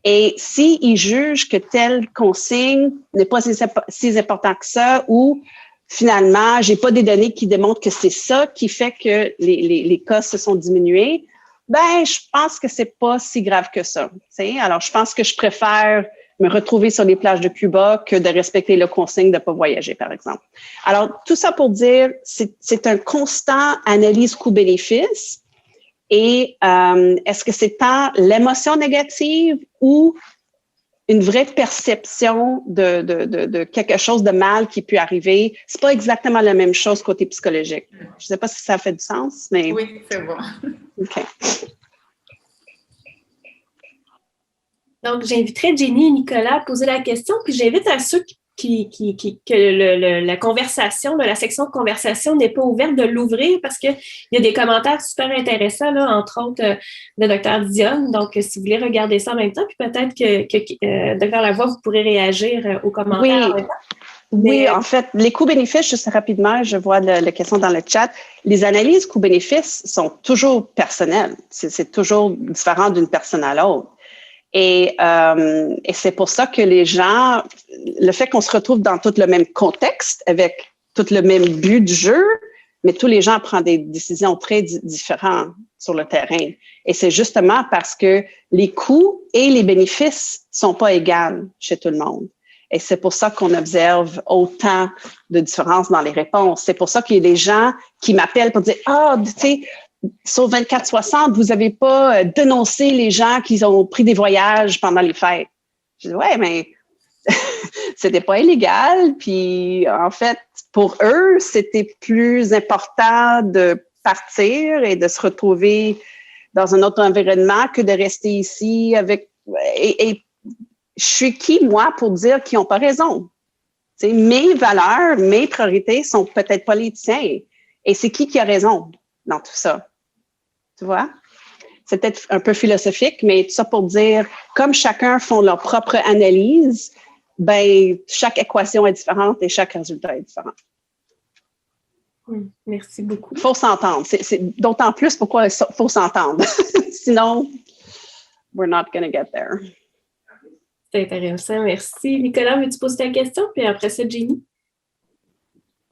Et s'ils jugent que telle consigne n'est pas si important que ça, ou finalement, j'ai pas des données qui démontrent que c'est ça qui fait que les cas se sont diminués, je pense que c'est pas si grave que ça. T'sais? Alors, je pense que je préfère me retrouver sur les plages de Cuba que de respecter le consigne de pas voyager, par exemple. Alors, tout ça pour dire, c'est un constant analyse coût-bénéfice. Et est-ce que c'est tant l'émotion négative ou une vraie perception de quelque chose de mal qui peut arriver? C'est pas exactement la même chose côté psychologique. Je sais pas si ça fait du sens, mais... Oui, c'est bon. OK. Donc, j'inviterai Jenny et Nicolas à poser la question, puis j'invite à ceux que la conversation, la section de conversation n'est pas ouverte, de l'ouvrir parce qu'il y a des commentaires super intéressants, là, entre autres de Dr. Dionne. Donc, si vous voulez regarder ça en même temps, puis peut-être que Dr. Lavoie, vous pourrez réagir aux commentaires en même temps. Oui, en fait, les coûts-bénéfices, juste rapidement, je vois la question dans le chat. Les analyses coûts-bénéfices sont toujours personnelles. C'est toujours différent d'une personne à l'autre. Et c'est pour ça que les gens, le fait qu'on se retrouve dans tout le même contexte, avec tout le même but du jeu, mais tous les gens prennent des décisions très différentes sur le terrain. Et c'est justement parce que les coûts et les bénéfices sont pas égaux chez tout le monde. Et c'est pour ça qu'on observe autant de différences dans les réponses. C'est pour ça qu'il y a des gens qui m'appellent pour dire « Ah, tu sais, sur 24/60, vous n'avez pas dénoncé les gens qui ont pris des voyages pendant les fêtes. Je dis, ouais, mais c'était pas illégal. Puis, en fait, pour eux, c'était plus important de partir et de se retrouver dans un autre environnement que de rester ici avec... Et je suis qui, moi, pour dire qu'ils n'ont pas raison? T'sais, mes valeurs, mes priorités sont peut-être pas les tiens. Et c'est qui a raison dans tout ça? Tu vois? C'est peut-être un peu philosophique, mais tout ça pour dire, comme chacun font leur propre analyse, ben chaque équation est différente et chaque résultat est différent. Merci beaucoup. Il faut s'entendre. C'est d'autant plus pourquoi il faut s'entendre. Sinon, we're not going to get there. C'est intéressant, merci. Nicolas, veux-tu poser ta question? Puis après ça, Jenny.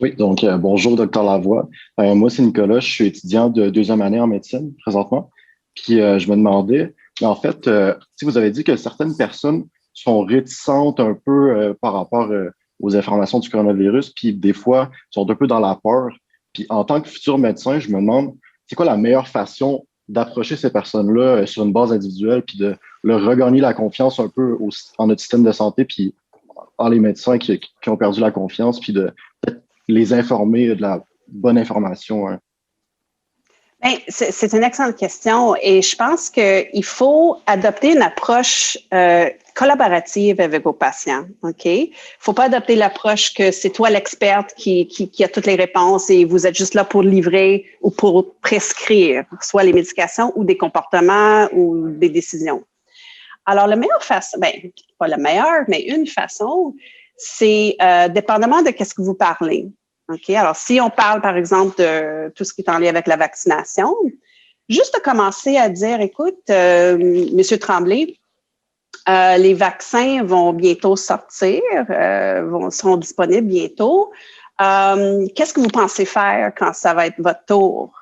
Oui, donc bonjour, Dr. Lavoie. Moi, c'est Nicolas, je suis étudiant de 2e année en médecine présentement. Puis je me demandais, en fait, si vous avez dit que certaines personnes sont réticentes un peu par rapport aux informations du coronavirus, puis des fois sont un peu dans la peur. Puis en tant que futur médecin, je me demande, c'est quoi la meilleure façon d'approcher ces personnes-là sur une base individuelle, puis de leur regagner la confiance un peu en notre système de santé, puis en les médecins qui ont perdu la confiance, puis de peut-être les informer de la bonne information. Hein. Bien, c'est une excellente question et je pense qu'il faut adopter une approche collaborative avec vos patients. OK? Il ne faut pas adopter l'approche que c'est toi l'experte qui a toutes les réponses et vous êtes juste là pour livrer ou pour prescrire, soit les médications ou des comportements ou des décisions. Alors, la meilleure façon, bien, pas la meilleure, mais une façon, c'est dépendamment de qu'est-ce que vous parlez. OK? Alors, si on parle, par exemple, de tout ce qui est en lien avec la vaccination, juste de commencer à dire, écoute, Monsieur Tremblay, les vaccins vont bientôt sortir, seront disponibles bientôt. Qu'est-ce que vous pensez faire quand ça va être votre tour?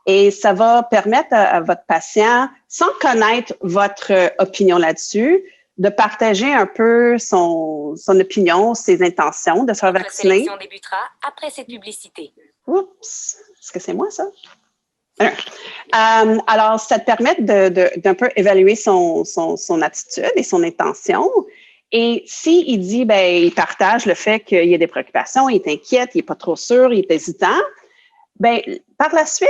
Et ça va permettre à votre patient, sans connaître votre opinion là-dessus, de partager un peu son opinion, ses intentions de se faire vacciner. La sélection débutera après cette publicité. Oups, est-ce que c'est moi ça? Alors, ça te permet d'un peu évaluer son attitude et son intention. Et s'il dit, ben, il partage le fait qu'il y a des préoccupations, il est inquiète, il n'est pas trop sûr, il est hésitant, ben, par la suite,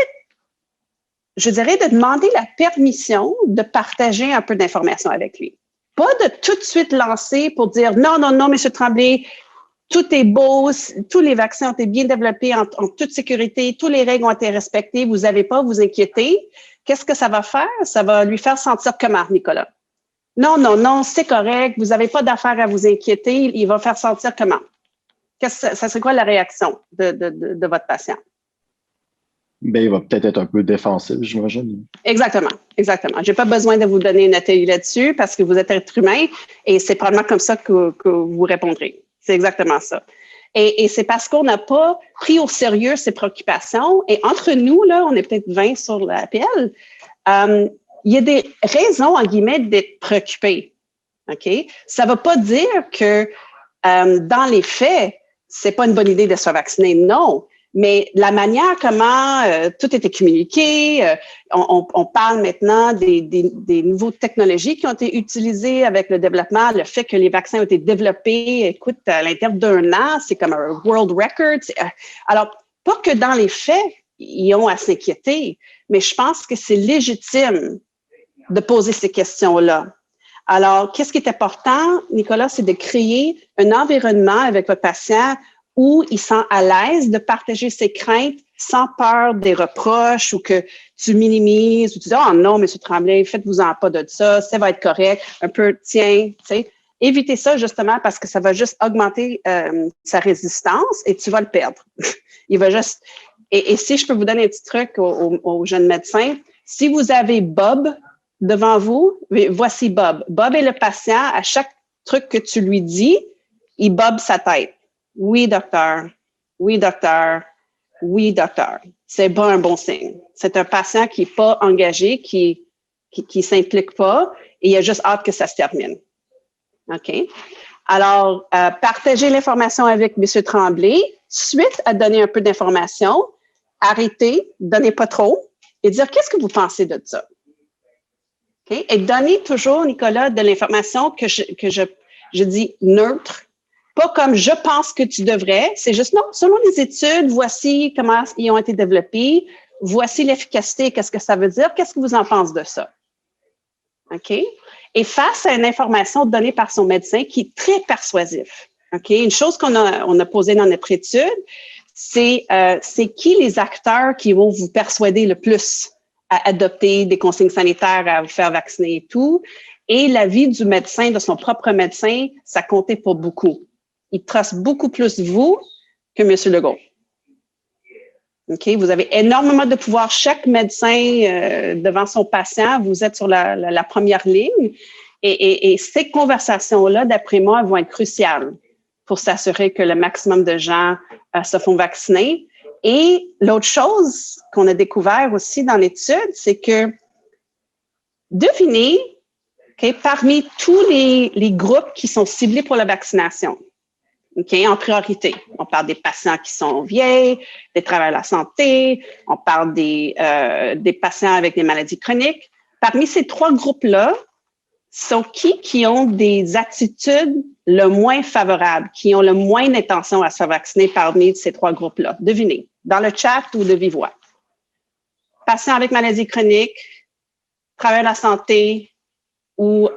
je dirais de demander la permission de partager un peu d'informations avec lui. Pas de tout de suite lancer pour dire non, M. Tremblay, tout est beau, tous les vaccins ont été bien développés en toute sécurité, toutes les règles ont été respectées, vous n'avez pas à vous inquiéter. Qu'est-ce que ça va faire? Ça va lui faire sentir comment, Nicolas? Non, c'est correct, vous n'avez pas d'affaire à vous inquiéter, il va faire sentir comment? Ça serait quoi la réaction de votre patient? Ben, il va peut-être être un peu défensif, j'imagine. Exactement. J'ai pas besoin de vous donner une atelier là-dessus parce que vous êtes être humain et c'est probablement comme ça que vous répondrez. C'est exactement ça. Et c'est parce qu'on n'a pas pris au sérieux ces préoccupations et entre nous, là, on est peut-être 20 sur l'appel, il y a des raisons, en guillemets, d'être préoccupé. OK? Ça ne veut pas dire que dans les faits, c'est pas une bonne idée de se faire vacciner. Non. Mais la manière comment tout était communiqué, on parle maintenant des nouvelles technologies qui ont été utilisées avec le développement, le fait que les vaccins ont été développés, écoute, à l'intérieur d'1 an, c'est comme un world record. Alors, pas que dans les faits, ils ont à s'inquiéter, mais je pense que c'est légitime de poser ces questions-là. Alors, qu'est-ce qui est important, Nicolas, c'est de créer un environnement avec votre patient où il sent à l'aise de partager ses craintes sans peur des reproches ou que tu minimises ou tu dis « Oh non, M. Tremblay, faites-vous-en pas de ça, ça va être correct. » Un peu « Tiens, tu sais. » Évitez ça justement parce que ça va juste augmenter sa résistance et tu vas le perdre. Il va juste... Et si je peux vous donner un petit truc aux jeunes médecins, si vous avez Bob devant vous, voici Bob. Bob est le patient. À chaque truc que tu lui dis, il bobe sa tête. Oui, docteur. Oui, docteur. Oui, docteur. C'est pas un bon signe. C'est un patient qui est pas engagé, qui s'implique pas et il a juste hâte que ça se termine. OK? Alors, partagez l'information avec M. Tremblay. Suite à donner un peu d'information, arrêtez, donnez pas trop. et dire qu'est-ce que vous pensez de ça. Okay? Et donner toujours, Nicolas, de l'information que je dis neutre, pas comme je pense que tu devrais, c'est juste non, selon les études, voici comment ils ont été développés, voici l'efficacité, qu'est-ce que ça veut dire, qu'est-ce que vous en pensez de ça? OK? Et face à une information donnée par son médecin qui est très persuasif, OK? Une chose qu'on a posée dans notre étude, c'est qui les acteurs qui vont vous persuader le plus à adopter des consignes sanitaires, à vous faire vacciner et tout. Et l'avis du médecin, de son propre médecin, ça comptait pour beaucoup. Il trace beaucoup plus vous que M. Legault. OK? Vous avez énormément de pouvoir. Chaque médecin devant son patient, vous êtes sur la première ligne. Et ces conversations-là, d'après moi, vont être cruciales pour s'assurer que le maximum de gens se font vacciner. Et l'autre chose qu'on a découvert aussi dans l'étude, c'est que devinez, okay, parmi tous les groupes qui sont ciblés pour la vaccination, okay, en priorité, on parle des patients qui sont vieilles, des travailleurs de la santé, on parle des patients avec des maladies chroniques. Parmi ces trois groupes-là, sont qui ont des attitudes le moins favorables, qui ont le moins d'intention à se faire vacciner parmi ces trois groupes-là? Devinez, dans le chat ou de vive voix. Patients avec maladies chroniques, travailleurs de la santé ou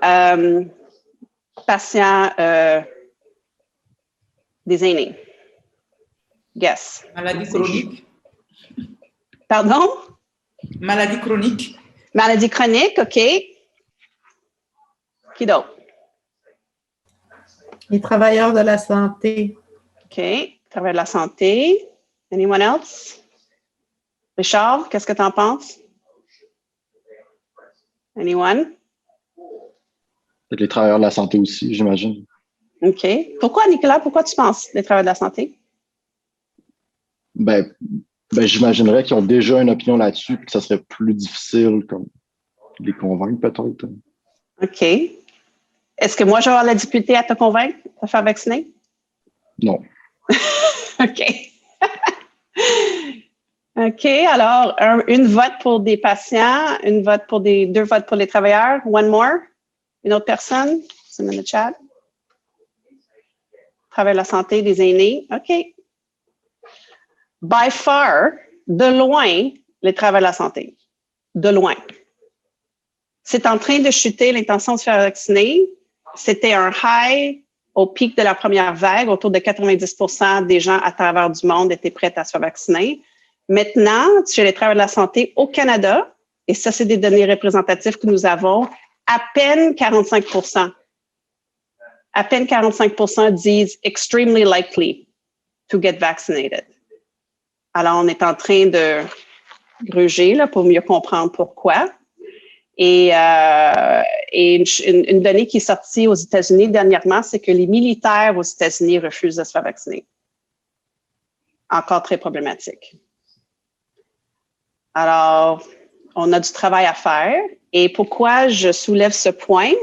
patients des aînés. Guess. Maladie chronique. Pardon? Maladie chronique. Maladie chronique, OK. Qui d'autre? Les travailleurs de la santé. OK. Travailleurs de la santé. Anyone else? Richard, qu'est-ce que tu en penses? Anyone? Peut-être les travailleurs de la santé aussi, j'imagine. OK. Pourquoi, Nicolas? Pourquoi tu penses les travailleurs de la santé? Ben j'imaginerais qu'ils ont déjà une opinion là-dessus et que ça serait plus difficile comme, de les convaincre peut-être. OK. Est-ce que moi, je vais avoir la difficulté à te convaincre de te faire vacciner? Non. OK. OK. Alors, une vote pour des patients, deux votes pour les travailleurs. One more. Une autre personne? C'est dans le chat. Travail de la santé, des aînés. OK. By far, de loin, les travailleurs de la santé. De loin. C'est en train de chuter l'intention de se faire vacciner. C'était un high au pic de la première vague. Autour de 90% des gens à travers du monde étaient prêts à se faire vacciner. Maintenant, chez les travailleurs de la santé au Canada, et ça, c'est des données représentatives que nous avons, à peine 45%. À peine 45% disent extremely likely to get vaccinated. Alors, on est en train de gruger là, pour mieux comprendre pourquoi. Et une donnée qui est sortie aux États-Unis dernièrement, c'est que les militaires aux États-Unis refusent de se faire vacciner. Encore très problématique. Alors, on a du travail à faire. Et pourquoi je soulève ce point?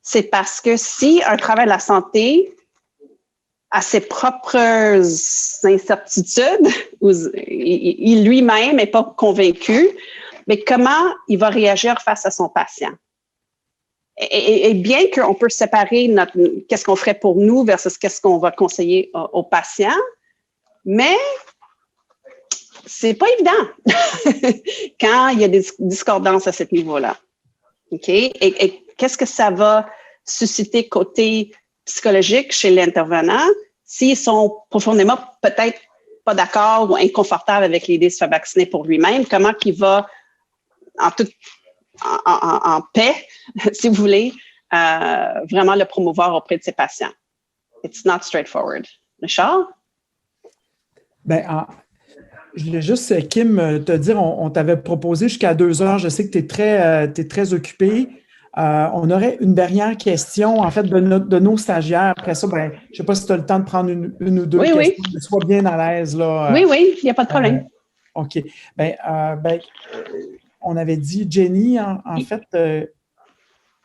C'est parce que si un travail de la santé a ses propres incertitudes, ou il lui-même n'est pas convaincu, mais comment il va réagir face à son patient? Et bien qu'on peut séparer qu'est-ce qu'on ferait pour nous versus qu'est-ce qu'on va conseiller aux patients, mais c'est pas évident quand il y a des discordances à ce niveau-là. OK? Et qu'est-ce que ça va susciter côté psychologique chez l'intervenant s'ils sont profondément peut-être pas d'accord ou inconfortables avec l'idée de se faire vacciner pour lui-même? Comment qu'il va en paix, si vous voulez, vraiment le promouvoir auprès de ses patients? It's not straightforward. Richard? Je voulais juste, Kim, te dire, on t'avait proposé jusqu'à 2 heures. Je sais que tu es très occupé. On aurait une dernière question, en fait, de nos stagiaires. Après ça, je ne sais pas si tu as le temps de prendre une ou deux questions. Oui. Sois bien à l'aise. Là. Oui, il n'y a pas de problème. OK. On avait dit Jenny, en fait.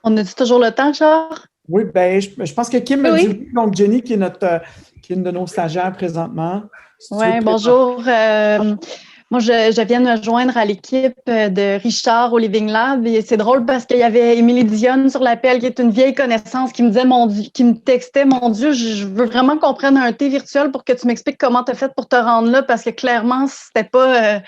On a dit toujours le temps, Charles? Oui, je pense que Kim a dit donc Jenny, qui est une de nos stagiaires présentement. Oui, bonjour. Moi, je viens de me joindre à l'équipe de Richard au Living Lab et c'est drôle parce qu'il y avait Émilie Dionne sur l'appel qui est une vieille connaissance qui me disait, qui me textait, mon Dieu, je veux vraiment qu'on prenne un thé virtuel pour que tu m'expliques comment tu as fait pour te rendre là parce que clairement, c'était pas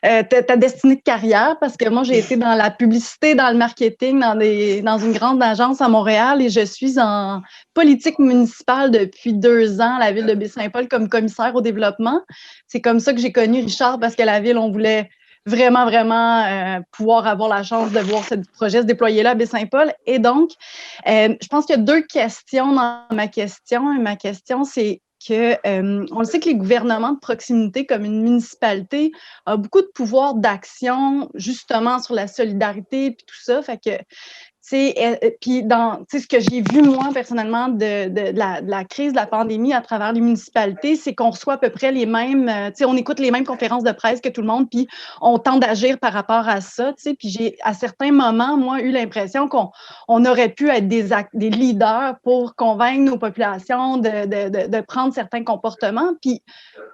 ta destinée de carrière parce que moi, j'ai été dans la publicité, dans le marketing, dans une grande agence à Montréal et je suis en politique municipale depuis 2 ans à la ville de Baie-Saint-Paul comme commissaire au développement. C'est comme ça que j'ai connu Richard parce que la ville, on voulait vraiment, vraiment pouvoir avoir la chance de voir ce projet se déployer là à Baie-Saint-Paul. Et donc, je pense qu'il y a 2 questions dans ma question. Et ma question, c'est que on le sait que les gouvernements de proximité, comme une municipalité, ont beaucoup de pouvoir d'action justement sur la solidarité et tout ça. Fait que puis ce que j'ai vu moi personnellement de la crise de la pandémie à travers les municipalités, c'est qu'on reçoit à peu près les mêmes, on écoute les mêmes conférences de presse que tout le monde, puis on tente d'agir par rapport à ça, puis j'ai à certains moments, moi, eu l'impression qu'on aurait pu être des leaders pour convaincre nos populations de prendre certains comportements, puis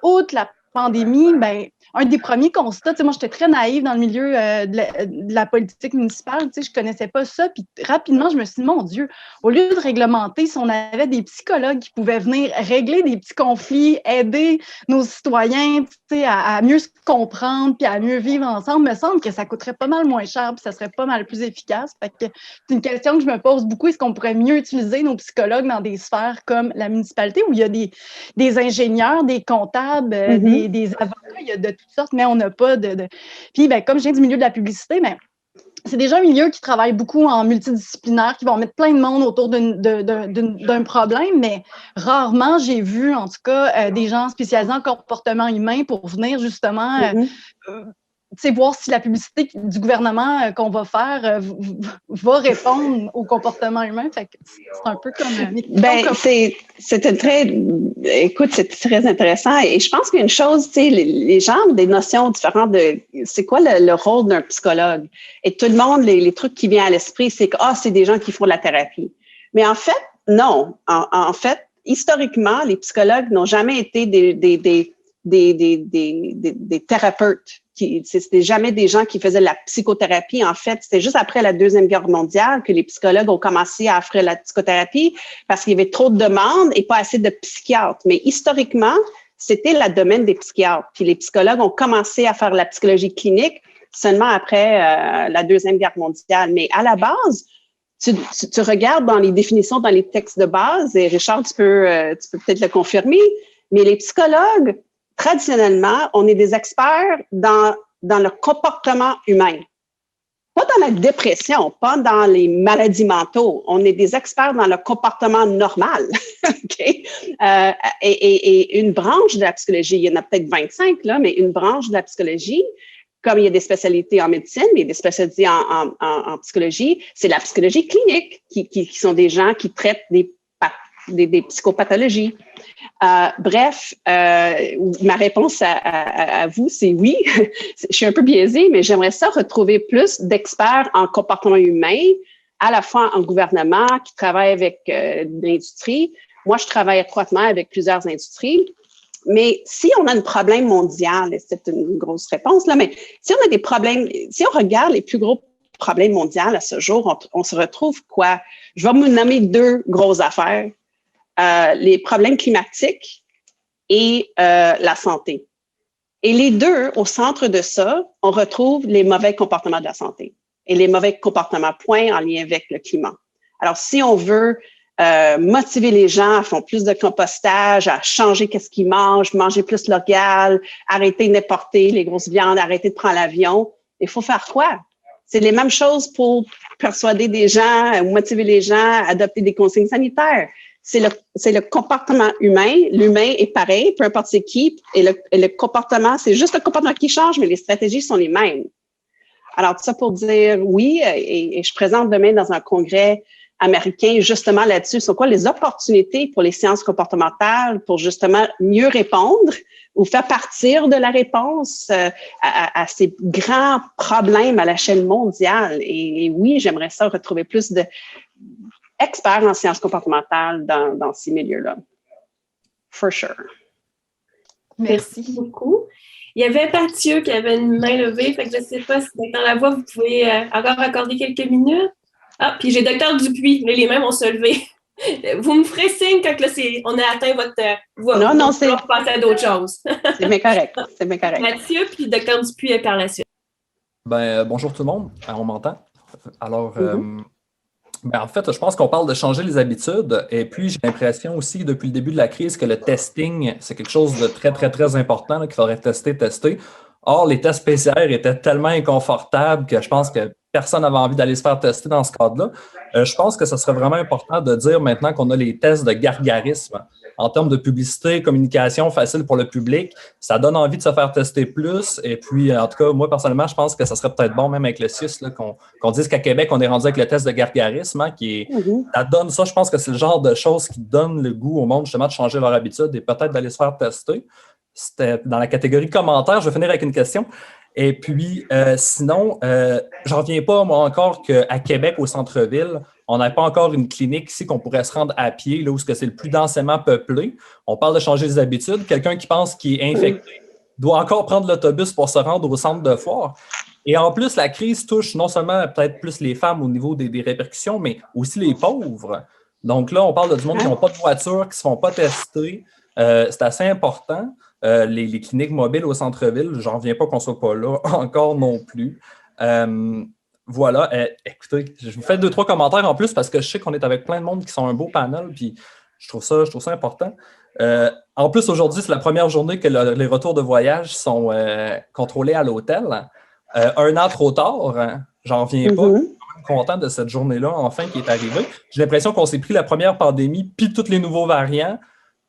outre la pandémie, ben un des premiers constats, moi, j'étais très naïve dans le milieu de la politique municipale, je connaissais pas ça, puis rapidement, je me suis dit, mon Dieu, au lieu de réglementer, si on avait des psychologues qui pouvaient venir régler des petits conflits, aider nos citoyens, à mieux se comprendre, puis à mieux vivre ensemble, me semble que ça coûterait pas mal moins cher, puis ça serait pas mal plus efficace. Fait que c'est une question que je me pose beaucoup, est-ce qu'on pourrait mieux utiliser nos psychologues dans des sphères comme la municipalité, où il y a des ingénieurs, des comptables, des avocats, il y a de toutes sortes, mais on n'a pas de... Puis, comme je viens du milieu de la publicité, c'est déjà un milieu qui travaille beaucoup en multidisciplinaire, qui vont mettre plein de monde autour d'un problème, mais rarement j'ai vu, en tout cas, des gens spécialisés en comportement humain pour venir justement voir si la publicité du gouvernement qu'on va faire va répondre au comportement humain. Fait que c'est un peu comme... Écoute, c'est très intéressant. Et je pense qu'une chose, les gens ont des notions différentes de c'est quoi le rôle d'un psychologue. Et tout le monde, les trucs qui viennent à l'esprit, c'est que c'est des gens qui font de la thérapie. Mais en fait, non. En fait, historiquement, les psychologues n'ont jamais été des thérapeutes. C'était jamais des gens qui faisaient de la psychothérapie. En fait, c'était juste après la Deuxième Guerre mondiale que les psychologues ont commencé à offrir la psychothérapie parce qu'il y avait trop de demandes et pas assez de psychiatres. Mais historiquement, c'était le domaine des psychiatres. Puis les psychologues ont commencé à faire la psychologie clinique seulement après la Deuxième Guerre mondiale. Mais à la base, tu regardes dans les définitions, dans les textes de base, et Richard, tu peux peut-être le confirmer, mais les psychologues, traditionnellement, on est des experts dans le comportement humain. Pas dans la dépression, pas dans les maladies mentaux. On est des experts dans le comportement normal. Okay? Et une branche de la psychologie, il y en a peut-être 25, là, mais une branche de la psychologie, comme il y a des spécialités en médecine, mais il y a des spécialités en psychologie, c'est la psychologie clinique, qui sont des gens qui traitent des psychopathologies. Bref, ma réponse à vous, c'est oui. Je suis un peu biaisée, mais j'aimerais ça retrouver plus d'experts en comportement humain, à la fois en gouvernement, qui travaillent avec l'industrie. Moi, je travaille étroitement avec plusieurs industries. Mais si on a un problème mondial, et c'est une grosse réponse, là, mais si on a des problèmes, si on regarde les plus gros problèmes mondiaux à ce jour, on se retrouve quoi? Je vais vous nommer 2 grosses affaires. Les problèmes climatiques et la santé. Et les 2, au centre de ça, on retrouve les mauvais comportements de la santé et les mauvais comportements point en lien avec le climat. Alors, si on veut motiver les gens à faire plus de compostage, à changer qu'est-ce qu'ils mangent, manger plus local, arrêter d'importer les grosses viandes, arrêter de prendre l'avion, il faut faire quoi? C'est les mêmes choses pour persuader des gens, motiver les gens à adopter des consignes sanitaires. C'est le comportement humain. L'humain est pareil, peu importe c'est qui. Et le comportement, c'est juste le comportement qui change, mais les stratégies sont les mêmes. Alors, tout ça pour dire oui, et je présente demain dans un congrès américain justement là-dessus. Sont quoi les opportunités pour les sciences comportementales pour justement mieux répondre ou faire partir de la réponse à ces grands problèmes à l'échelle mondiale. Et oui, j'aimerais ça retrouver plus d'experts en sciences comportementales dans ces milieux-là. For sure. Merci beaucoup. Il y avait Mathieu qui avait une main levée, fait que je ne sais pas si Dr. Lavoie, vous pouvez encore accorder quelques minutes. Ah, puis j'ai Dr. Dupuis, là, les mains vont se lever. Vous me ferez signe quand là, on a atteint votre voix. Non, c'est... passer à d'autres choses. C'est bien correct, c'est bien correct. Mathieu, puis Dr. Dupuis par la suite. Bonjour tout le monde, on m'entend? Alors, en fait, je pense qu'on parle de changer les habitudes et puis j'ai l'impression aussi depuis le début de la crise que le testing, c'est quelque chose de très, très, très important là, qu'il faudrait tester. Or, les tests PCR étaient tellement inconfortables que je pense que personne n'avait envie d'aller se faire tester dans ce cadre-là. Je pense que ce serait vraiment important de dire maintenant qu'on a les tests de gargarisme. En termes de publicité, communication facile pour le public, ça donne envie de se faire tester plus. Et puis, en tout cas, moi, personnellement, je pense que ça serait peut-être bon, même avec le CIUS, qu'on dise qu'à Québec, on est rendu avec le test de gargarisme, hein, ça donne ça. Je pense que c'est le genre de choses qui donne le goût au monde, justement, de changer leur habitude et peut-être d'aller se faire tester. C'était dans la catégorie commentaires. Je vais finir avec une question. Et puis, sinon, j'en reviens pas, moi, encore qu'à Québec, au centre-ville, on n'a pas encore une clinique ici qu'on pourrait se rendre à pied, là où c'est le plus densément peuplé. On parle de changer les habitudes. Quelqu'un qui pense qu'il est infecté doit encore prendre l'autobus pour se rendre au centre de foire. Et en plus, la crise touche non seulement peut-être plus les femmes au niveau des répercussions, mais aussi les pauvres. Donc là, on parle de du monde qui n'ont pas de voiture, qui ne se font pas tester. C'est assez important. Les cliniques mobiles au centre-ville, j'en reviens pas qu'on ne soit pas là encore non plus. Voilà, écoutez, je vous fais 2-3 commentaires en plus parce que je sais qu'on est avec plein de monde qui sont un beau panel, puis je trouve ça important. En plus, aujourd'hui, c'est la première journée que les retours de voyage sont contrôlés à l'hôtel. 1 an trop tard, hein, j'en reviens pas. Je suis quand même content de cette journée-là, enfin, qui est arrivée. J'ai l'impression qu'on s'est pris la première pandémie, puis tous les nouveaux variants.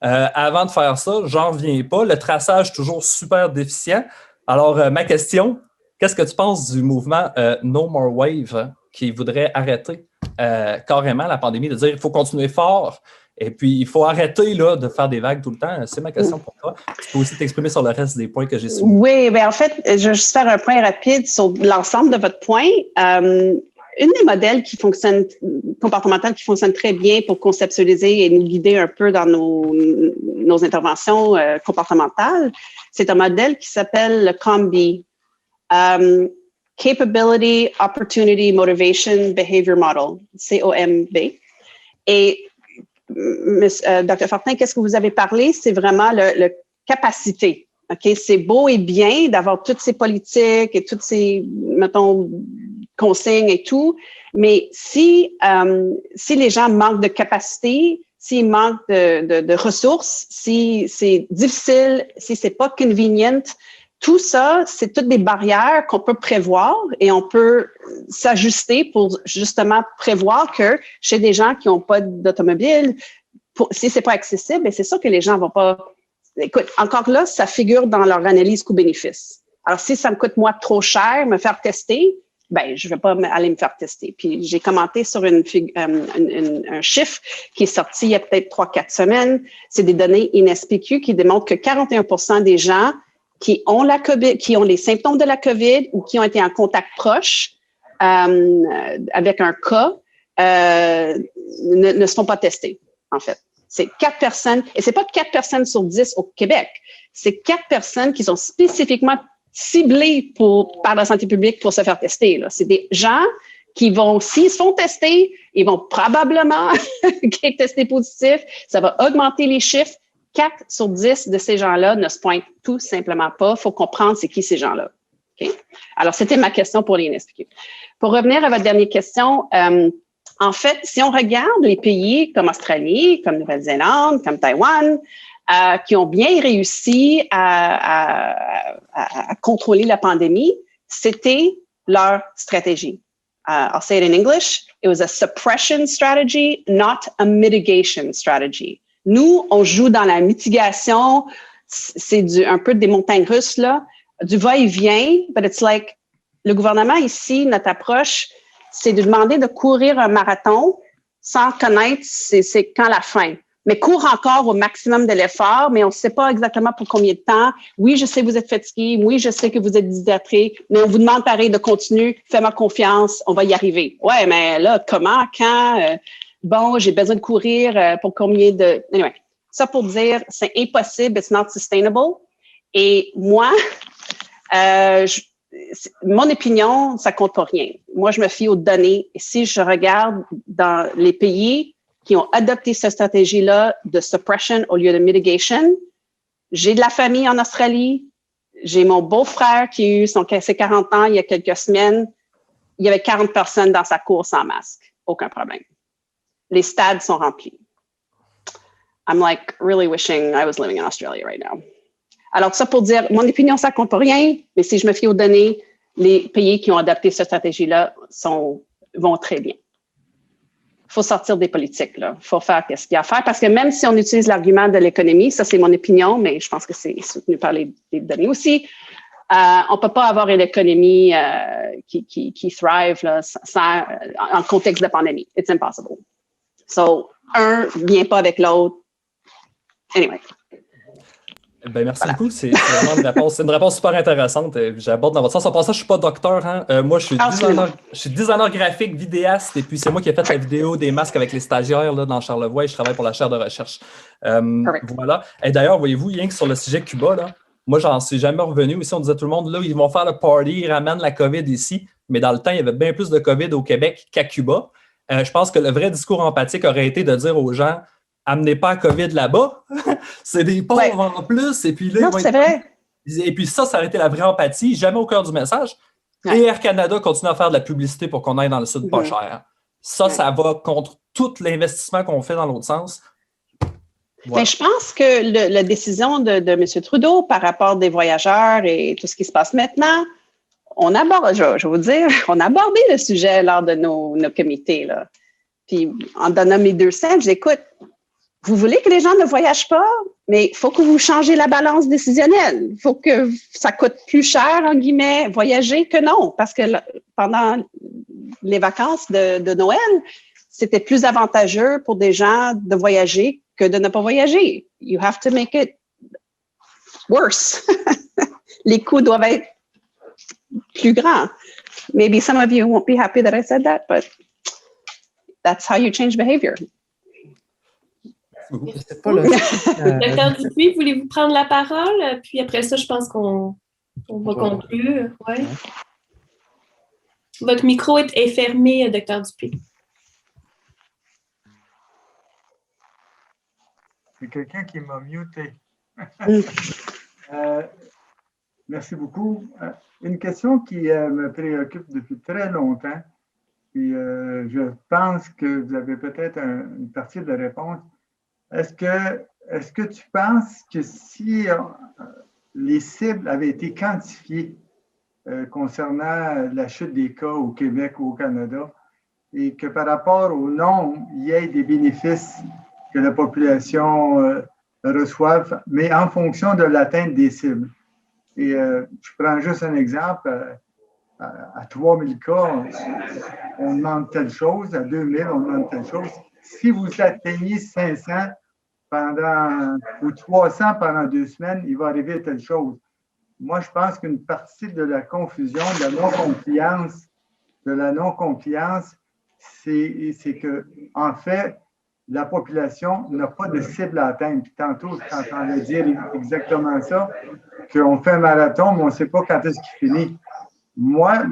Avant de faire ça, j'en reviens pas. Le traçage toujours super déficient. Alors, ma question, qu'est-ce que tu penses du mouvement No More Wave qui voudrait arrêter carrément la pandémie, de dire qu'il faut continuer fort et puis il faut arrêter là, de faire des vagues tout le temps? C'est ma question pour toi. Tu peux aussi t'exprimer sur le reste des points que j'ai soumis. Oui, bien en fait, je vais juste faire un point rapide sur l'ensemble de votre point. Une des modèles comportementaux qui fonctionnent très bien pour conceptualiser et nous guider un peu dans nos interventions comportementales, c'est un modèle qui s'appelle le COMBI. Capability, Opportunity, Motivation, Behavior Model, COMB. Et Dr. Fortin, qu'est-ce que vous avez parlé? C'est vraiment le capacité. OK? C'est beau et bien d'avoir toutes ces politiques et toutes ces, mettons, consignes et tout, mais si les gens manquent de capacité, s'ils manquent de ressources, si c'est difficile, si c'est pas convenient, tout ça, c'est toutes des barrières qu'on peut prévoir et on peut s'ajuster pour justement prévoir que chez des gens qui n'ont pas d'automobile, si c'est pas accessible, c'est sûr que les gens vont pas. Écoute, encore là, ça figure dans leur analyse coût-bénéfice. Alors, si ça me coûte moi trop cher me faire tester, ben je vais pas aller me faire tester. Puis j'ai commenté sur un chiffre qui est sorti il y a peut-être 3-4 semaines. C'est des données INSPQ qui démontrent que 41% des gens qui ont la COVID, qui ont les symptômes de la COVID ou qui ont été en contact proche avec un cas, ne se font pas tester, en fait. C'est 4 personnes, et c'est pas 4 personnes sur 10 au Québec, c'est 4 personnes qui sont spécifiquement ciblées par la santé publique pour se faire tester. Là. C'est des gens qui vont, s'ils se font tester, ils vont probablement être testés positifs, ça va augmenter les chiffres. 4 sur 10 de ces gens-là ne se pointent tout simplement pas. Il faut comprendre c'est qui ces gens-là. Okay? Alors, c'était ma question pour les INSPQ. Pour revenir à votre dernière question, en fait, si on regarde les pays comme Australie, comme Nouvelle-Zélande, comme Taïwan, qui ont bien réussi à contrôler la pandémie, c'était leur stratégie. I'll say it in English. It was a suppression strategy, not a mitigation strategy. Nous, on joue dans la mitigation, c'est un peu des montagnes russes, là, du va-et-vient, but it's like, le gouvernement ici, notre approche, c'est de demander de courir un marathon sans connaître c'est quand la fin. Mais cours encore au maximum de l'effort, mais on ne sait pas exactement pour combien de temps. Oui, je sais que vous êtes fatigué. Oui, je sais que vous êtes déshydraté, mais on vous demande pareil de continuer. Fais-moi confiance, on va y arriver. Ouais, mais là, comment, quand? Bon, j'ai besoin de courir pour combien de... Anyway, ça pour dire, c'est impossible, it's not sustainable. Et moi, Mon opinion, ça compte pour rien. Moi, je me fie aux données. Et si je regarde dans les pays qui ont adopté cette stratégie-là de suppression au lieu de mitigation, j'ai de la famille en Australie. J'ai mon beau-frère qui a eu ses 40 ans il y a quelques semaines. Il y avait 40 personnes dans sa cour sans masque. Aucun problème. Les stades sont remplis. I'm like really wishing I was living in Australia right now. Alors, ça pour dire, mon opinion, ça compte pour rien, mais si je me fie aux données, les pays qui ont adopté cette stratégie-là vont très bien. Il faut sortir des politiques, là. Il faut faire ce qu'il y a à faire, parce que même si on utilise l'argument de l'économie, ça c'est mon opinion, mais je pense que c'est soutenu par les données aussi, on ne peut pas avoir une économie qui thrive là, en contexte de pandémie. It's impossible. So, un vient pas avec l'autre. Anyway. Ben, merci beaucoup. C'est vraiment une réponse super intéressante. J'aborde dans votre sens. En passant, je ne suis pas docteur. Hein. Moi, je suis designer graphique, vidéaste, et puis c'est moi qui ai fait la vidéo des masques avec les stagiaires là, dans Charlevoix et je travaille pour la chaire de recherche. Voilà. Et d'ailleurs, voyez-vous, rien que sur le sujet Cuba, là, moi, j'en suis jamais revenu. Aussi, on disait tout le monde, là, ils vont faire le party, ils ramènent la COVID ici. Mais dans le temps, il y avait bien plus de COVID au Québec qu'à Cuba. Je pense que le vrai discours empathique aurait été de dire aux gens, amenez pas la COVID là-bas. C'est des pauvres en plus. Et puis là, non, c'est vrai. Et puis ça aurait été la vraie empathie, jamais au cœur du message. Ouais. Et Air Canada continue à faire de la publicité pour qu'on aille dans le sud pas cher. Ça va contre tout l'investissement qu'on fait dans l'autre sens. Voilà. Mais je pense que la décision de M. Trudeau par rapport des voyageurs et tout ce qui se passe maintenant, on aborde, je vais vous dire, on a abordé le sujet lors de nos comités. Là. Puis en donnant mes 2 cents, j'écoute. Vous voulez que les gens ne voyagent pas, mais il faut que vous changez la balance décisionnelle. Il faut que ça coûte plus cher, en guillemets, voyager que non. Parce que pendant les vacances de Noël, c'était plus avantageux pour des gens de voyager que de ne pas voyager. You have to make it worse. Les coûts doivent être plus grands. Maybe some of you won't be happy that I said that, but that's how you change behavior. Docteur Dupuis, voulez-vous prendre la parole? Puis après ça, je pense qu'on va conclure. Ouais. Votre micro est fermé, Docteur Dupuis. C'est quelqu'un qui m'a muté. Merci beaucoup. Une question qui me préoccupe depuis très longtemps, puis je pense que vous avez peut-être une partie de la réponse. Est-ce que tu penses que si les cibles avaient été quantifiées concernant la chute des cas au Québec ou au Canada et que par rapport au nombre, il y ait des bénéfices que la population reçoive, mais en fonction de l'atteinte des cibles? Et je prends juste un exemple. À 3000 cas, on demande telle chose. À 2000, on demande telle chose. Si vous atteignez 500 ou 300 pendant 2 semaines, il va arriver telle chose. Moi, je pense qu'une partie de la confusion, de la non-confiance, c'est que, en fait, la population n'a pas de cible à atteindre. Puis tantôt, je t'entendais dire exactement ça, qu'on fait un marathon, mais on ne sait pas quand est-ce qu'il finit. Moi,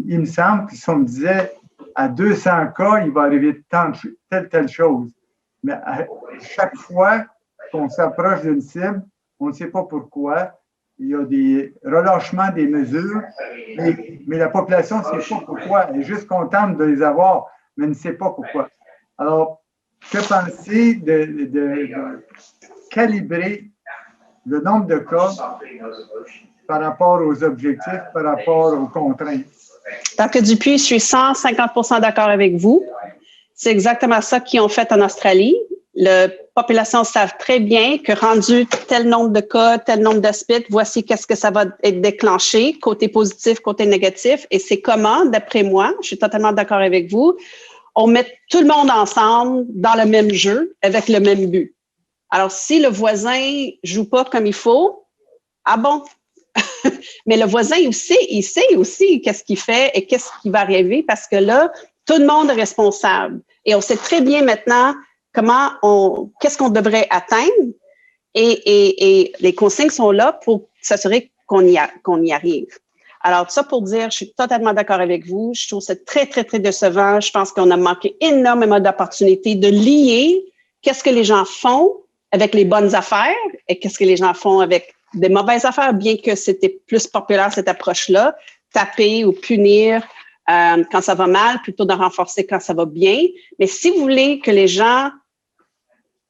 il me semble que si on me disait à 200 cas, il va arriver telle chose. Mais à chaque fois qu'on s'approche d'une cible, on ne sait pas pourquoi. Il y a des relâchements des mesures, mais la population ne sait pas pourquoi. Elle est juste contente de les avoir, mais ne sait pas pourquoi. Alors, que penser de calibrer le nombre de cas par rapport aux objectifs, par rapport aux contraintes? Dr. Dupuis, je suis 150% d'accord avec vous. C'est exactement ça qu'ils ont fait en Australie. La population savent très bien que rendu tel nombre de cas, tel nombre d'hospices, voici qu'est-ce que ça va être déclenché, côté positif, côté négatif. Et c'est comment, d'après moi, je suis totalement d'accord avec vous, on met tout le monde ensemble dans le même jeu avec le même but. Alors, si le voisin joue pas comme il faut, ah bon? Mais le voisin aussi, il sait aussi qu'est-ce qu'il fait et qu'est-ce qui va arriver parce que là, tout le monde est responsable. Et on sait très bien maintenant qu'est-ce qu'on devrait atteindre et les consignes sont là pour s'assurer qu'on y arrive. Alors, ça pour dire, je suis totalement d'accord avec vous. Je trouve ça très, très, très décevant. Je pense qu'on a manqué énormément d'opportunités de lier qu'est-ce que les gens font avec les bonnes affaires et qu'est-ce que les gens font avec des mauvaises affaires, bien que c'était plus populaire cette approche-là, taper ou punir quand ça va mal, plutôt de renforcer quand ça va bien. Mais si vous voulez que les gens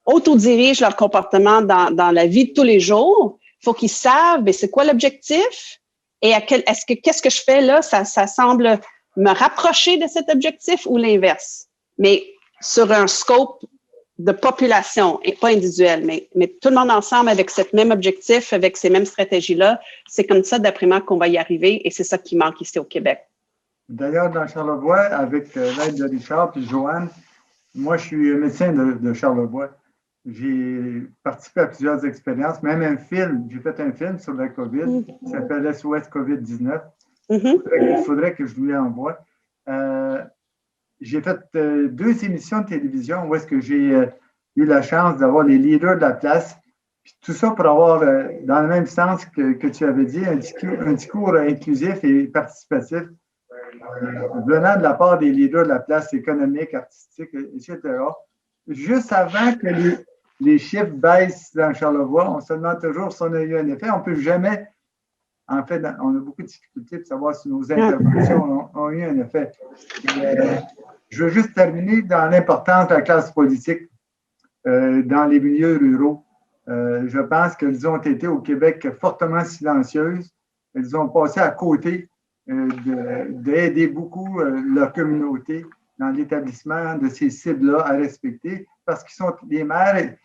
autodirigent leur comportement dans la vie de tous les jours, il faut qu'ils savent, mais c'est quoi l'objectif? Et qu'est-ce que je fais là? Ça semble me rapprocher de cet objectif ou l'inverse? Mais sur un scope de population et pas individuel, mais tout le monde ensemble avec ce même objectif, avec ces mêmes stratégies-là, c'est comme ça, d'après moi, qu'on va y arriver et c'est ça qui manque ici au Québec. D'ailleurs, dans Charlevoix, avec l'aide de Richard et Joanne, moi, je suis médecin de Charlevoix. J'ai participé à plusieurs expériences, même un film. J'ai fait un film sur la COVID qui s'appelle SOS COVID-19. Il faudrait que je lui envoie. J'ai fait 2 émissions de télévision où est-ce que j'ai eu la chance d'avoir les leaders de la place. Puis tout ça pour avoir, dans le même sens que tu avais dit, un discours inclusif et participatif venant de la part des leaders de la place économique, artistique, etc. Juste avant que les chiffres baissent dans Charlevoix, on se demande toujours si on a eu un effet. On ne peut jamais, en fait, on a beaucoup de difficultés pour savoir si nos interventions ont eu un effet. Je veux juste terminer dans l'importance de la classe politique dans les milieux ruraux. Je pense qu'elles ont été au Québec fortement silencieuses. Elles ont passé à côté d'aider beaucoup leur communauté dans l'établissement de ces cibles-là à respecter, parce qu'ils sont les maires et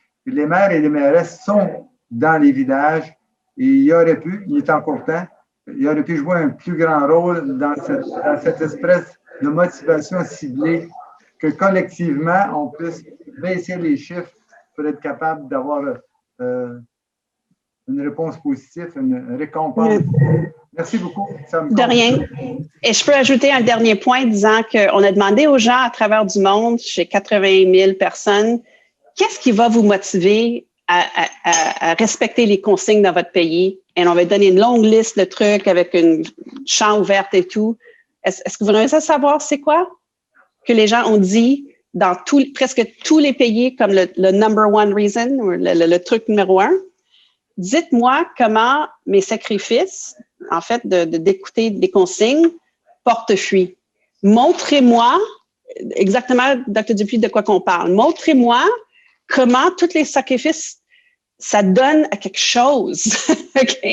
les mairesses sont dans les villages et il est encore temps, il aurait pu jouer un plus grand rôle dans cette espèce de motivation ciblée, que collectivement, on puisse baisser les chiffres pour être capable d'avoir une réponse positive, une récompense. Merci beaucoup. De rien. Et je peux ajouter un dernier point disant qu'on a demandé aux gens à travers du monde, chez 80 000 personnes, qu'est-ce qui va vous motiver à respecter les consignes dans votre pays? Et on va donner une longue liste de trucs avec une champ ouverte et tout. Est-ce que vous aimeriez savoir c'est quoi que les gens ont dit dans presque tous les pays comme le number one reason, ou le truc numéro 1? Dites-moi comment mes sacrifices, en fait, d'écouter des consignes, portent fruit. Montrez-moi exactement, Dr. Dupuis, de quoi qu'on parle. Montrez-moi comment tous les sacrifices, ça donne à quelque chose. OK?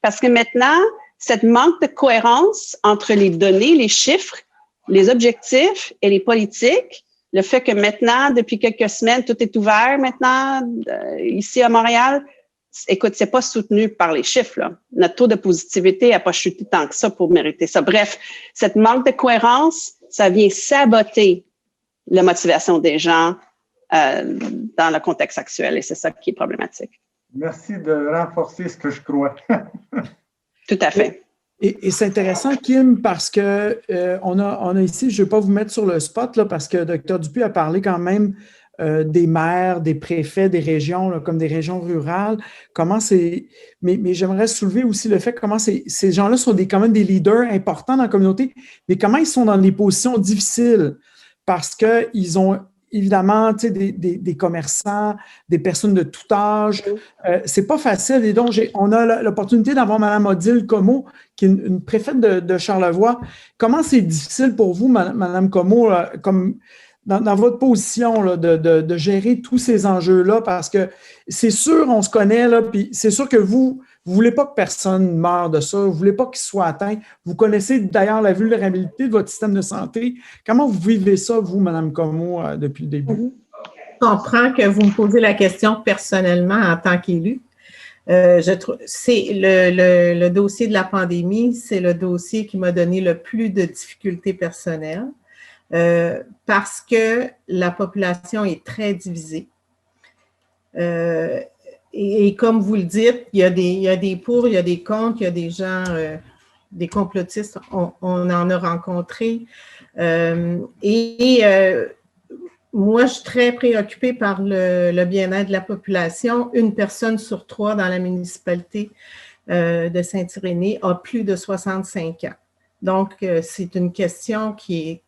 Parce que maintenant, cette manque de cohérence entre les données, les chiffres, les objectifs et les politiques, le fait que maintenant, depuis quelques semaines, tout est ouvert maintenant, ici à Montréal, écoute, c'est pas soutenu par les chiffres, là. Notre taux de positivité n'a pas chuté tant que ça pour mériter ça. Bref, cette manque de cohérence, ça vient saboter la motivation des gens dans le contexte actuel et c'est ça qui est problématique. Merci de renforcer ce que je crois. Tout à fait. Et c'est intéressant, Kim, parce que on a ici, je ne vais pas vous mettre sur le spot, là, parce que Dr. Dupuis a parlé quand même des maires, des préfets, des régions, là, comme des régions rurales. Comment c'est. Mais j'aimerais soulever aussi le fait comment ces gens-là sont quand même des leaders importants dans la communauté, mais comment ils sont dans des positions difficiles parce qu'ils ont évidemment des commerçants, des personnes de tout âge. C'est pas facile. Et donc, on a l'opportunité d'avoir Mme Odile Comeau, qui est une préfète de Charlevoix. Comment c'est difficile pour vous, Mme Comeau, comme dans votre position là, de gérer tous ces enjeux-là, parce que c'est sûr, on se connaît, là, puis c'est sûr que vous ne voulez pas que personne meure de ça, vous ne voulez pas qu'il soit atteint. Vous connaissez d'ailleurs la vulnérabilité de votre système de santé. Comment vous vivez ça, vous, Mme Comeau, depuis le début? Je comprends que vous me posez la question personnellement en tant qu'élue. C'est le dossier de la pandémie, c'est le dossier qui m'a donné le plus de difficultés personnelles. Parce que la population est très divisée. Et comme vous le dites, il y a des pour, il y a des contre, il y a des gens, des complotistes, on en a rencontré. Moi, je suis très préoccupée par le bien-être de la population. 1 personne sur 3 dans la municipalité de Saint-Irénée a plus de 65 ans. Donc, c'est une question qui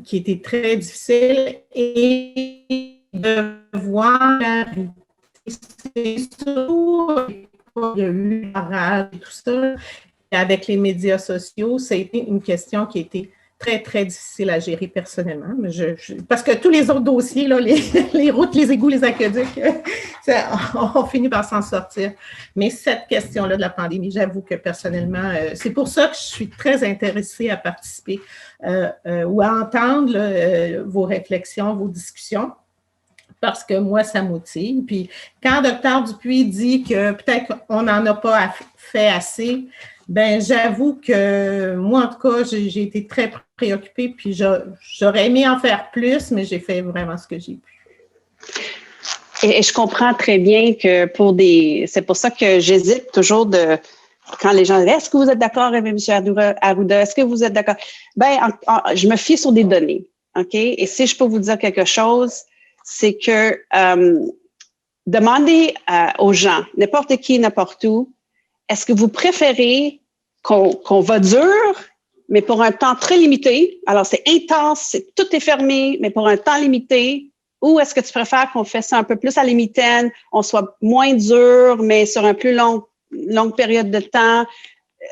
était très difficile et de voir, c'est surtout, il y a eu la rage et tout ça, et avec les médias sociaux, ça a été une question qui a été très, très difficile à gérer personnellement. Mais parce que tous les autres dossiers, là, les routes, les égouts, les aqueducs, on finit par s'en sortir. Mais cette question-là de la pandémie, j'avoue que personnellement, c'est pour ça que je suis très intéressée à participer ou à entendre là, vos réflexions, vos discussions, parce que moi, ça motive. Puis quand Dr. Dupuis dit que peut-être qu'on n'en a pas fait assez, ben j'avoue que moi, en tout cas, j'ai été très préoccupée, puis j'aurais aimé en faire plus, mais j'ai fait vraiment ce que j'ai pu. Et je comprends très bien que c'est pour ça que j'hésite toujours quand les gens disent, est-ce que vous êtes d'accord avec M. Arruda? Est-ce que vous êtes d'accord? Ben, je me fie sur des données, OK? Et si je peux vous dire quelque chose, c'est que demandez aux gens, n'importe qui, n'importe où, est-ce que vous préférez qu'on va dur, mais pour un temps très limité? Alors, c'est intense, tout est fermé, mais pour un temps limité. Ou est-ce que tu préfères qu'on fasse ça un peu plus à la mitaine, on soit moins dur, mais sur un plus longue période de temps?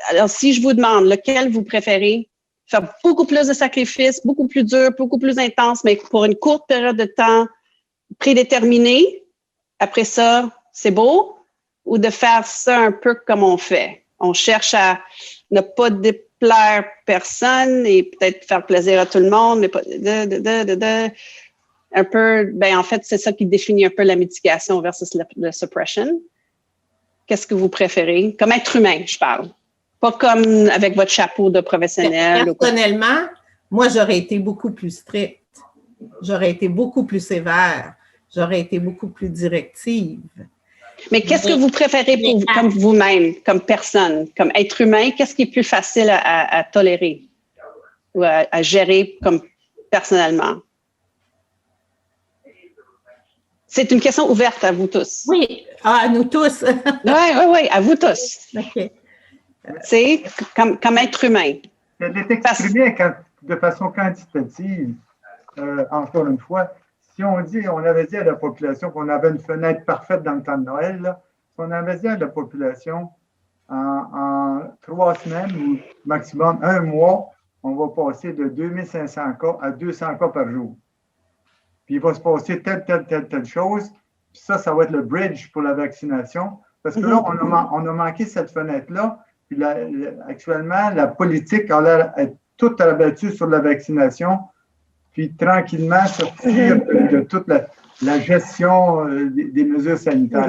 Alors, si je vous demande lequel vous préférez, faire beaucoup plus de sacrifices, beaucoup plus dur, beaucoup plus intense, mais pour une courte période de temps prédéterminée, après ça, c'est beau, ou de faire ça un peu comme on fait. On cherche à ne pas déplaire personne et peut-être faire plaisir à tout le monde, mais pas un peu, ben en fait, c'est ça qui définit un peu la mitigation versus la suppression. Qu'est-ce que vous préférez? Comme être humain, je parle. Pas comme avec votre chapeau de professionnel. Personnellement, moi, j'aurais été beaucoup plus stricte. J'aurais été beaucoup plus sévère. J'aurais été beaucoup plus directive. Mais qu'est-ce que vous préférez comme vous-même, comme personne, comme être humain? Qu'est-ce qui est plus facile à tolérer ou à gérer comme personnellement? C'est une question ouverte à vous tous. Oui, à nous tous. Oui, à vous tous. OK. C'est comme être humain. Elle est exprimée de façon quantitative, encore une fois. Si on avait dit à la population qu'on avait une fenêtre parfaite dans le temps de Noël, là, si on avait dit à la population en 3 semaines ou maximum 1 mois, on va passer de 2500 cas à 200 cas par jour. Puis il va se passer telle chose. Puis ça va être le bridge pour la vaccination. Parce que là, on a manqué cette fenêtre-là. Puis actuellement, la politique a l'air d'être toute rabattue sur la vaccination. Puis tranquillement sortir de toute la gestion des mesures sanitaires.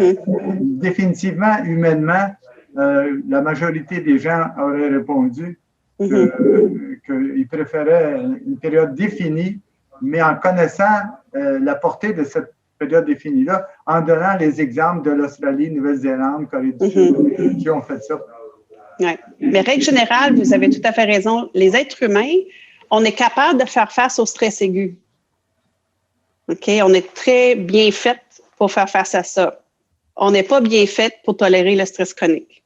Définitivement, humainement, la majorité des gens auraient répondu qu'ils préféraient une période définie, mais en connaissant la portée de cette période définie-là, en donnant les exemples de l'Australie, Nouvelle-Zélande, Corée du Sud, qui ont fait ça. Oui. Mais règle générale, vous avez tout à fait raison. Les êtres humains, on est capable de faire face au stress aigu. OK? On est très bien fait pour faire face à ça. On n'est pas bien fait pour tolérer le stress chronique.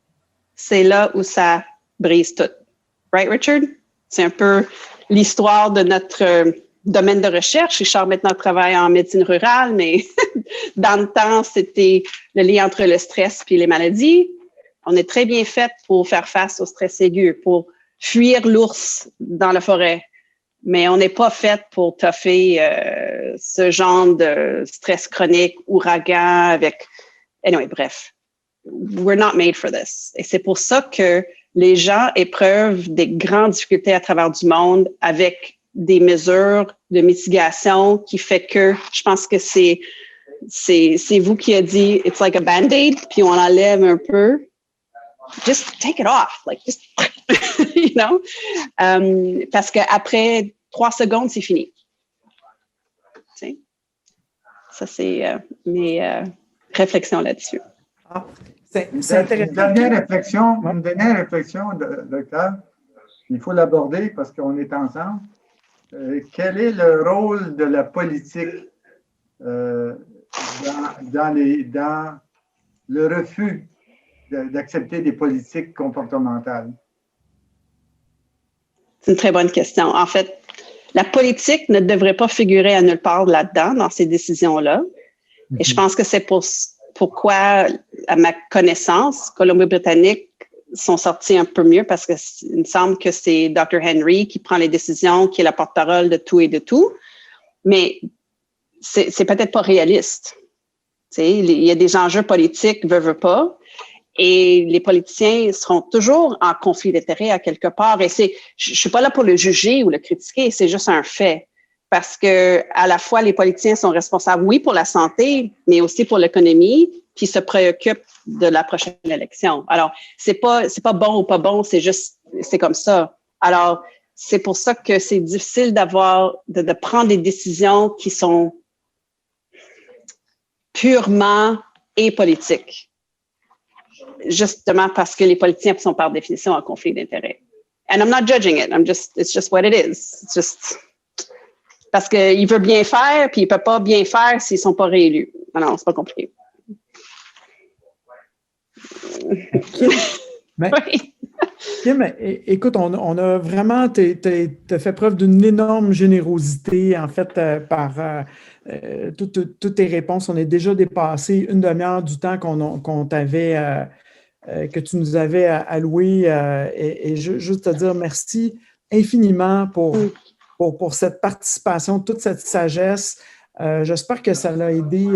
C'est là où ça brise tout. Right, Richard? C'est un peu l'histoire de notre domaine de recherche. Richard maintenant travaille en médecine rurale, mais dans le temps, c'était le lien entre le stress et les maladies. On est très bien fait pour faire face au stress aigu, pour fuir l'ours dans la forêt. Mais on n'est pas fait pour toffer ce genre de stress chronique, ouragan avec... Anyway, bref. We're not made for this. Et c'est pour ça que les gens éprouvent des grandes difficultés à travers du monde avec des mesures de mitigation qui fait que je pense que c'est vous qui avez dit it's like a band-aid, puis on enlève un peu. Just take it off, like just, you know, parce qu'après 3 secondes, c'est fini. Tu sais? Ça, c'est mes réflexions là-dessus. C'est intéressant. Une dernière réflexion, docteur, il faut l'aborder parce qu'on est ensemble. Quel est le rôle de la politique dans le refus d'accepter des politiques comportementales? C'est une très bonne question. En fait, la politique ne devrait pas figurer à nulle part là-dedans, dans ces décisions-là. Et je pense que c'est pourquoi, à ma connaissance, Colombie-Britannique sont sortis un peu mieux parce qu'il me semble que c'est Dr. Henry qui prend les décisions, qui est la porte-parole de tout et de tout. Mais c'est peut-être pas réaliste. Il y a des enjeux politiques, veut pas. Et les politiciens seront toujours en conflit d'intérêts à quelque part. Et je suis pas là pour le juger ou le critiquer, c'est juste un fait. Parce que à la fois, les politiciens sont responsables, oui, pour la santé, mais aussi pour l'économie, puis se préoccupent de la prochaine élection. Alors, c'est pas bon ou pas bon, c'est comme ça. Alors, c'est pour ça que c'est difficile de prendre des décisions qui sont purement apolitiques. Justement parce que les politiciens sont par définition en conflit d'intérêts. And I'm not judging it. It's just what it is. It's just parce qu'il veut bien faire, puis il peut pas bien faire s'ils sont pas réélus. Non, c'est pas compliqué. Kim, écoute, on a vraiment, t'as fait preuve d'une énorme générosité, en fait, par toutes tes réponses. On est déjà dépassé une demi-heure du temps qu'on t'avait, que tu nous avais alloué. Et juste te dire merci infiniment pour cette participation, toute cette sagesse. J'espère que ça a aidé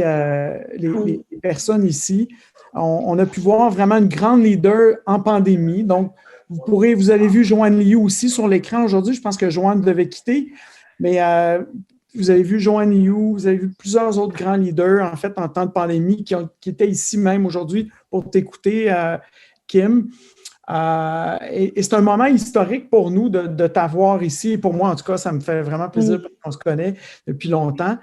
les personnes ici. On a pu voir vraiment une grande leader en pandémie. Donc, vous avez vu Joanne Liu aussi sur l'écran aujourd'hui. Je pense que Joanne devait quitter. Mais vous avez vu Joanne Liu, vous avez vu plusieurs autres grands leaders, en fait, en temps de pandémie, qui étaient ici même aujourd'hui pour t'écouter, Kim. Et c'est un moment historique pour nous de t'avoir ici. Et pour moi, en tout cas, ça me fait vraiment plaisir parce qu'on se connaît depuis longtemps.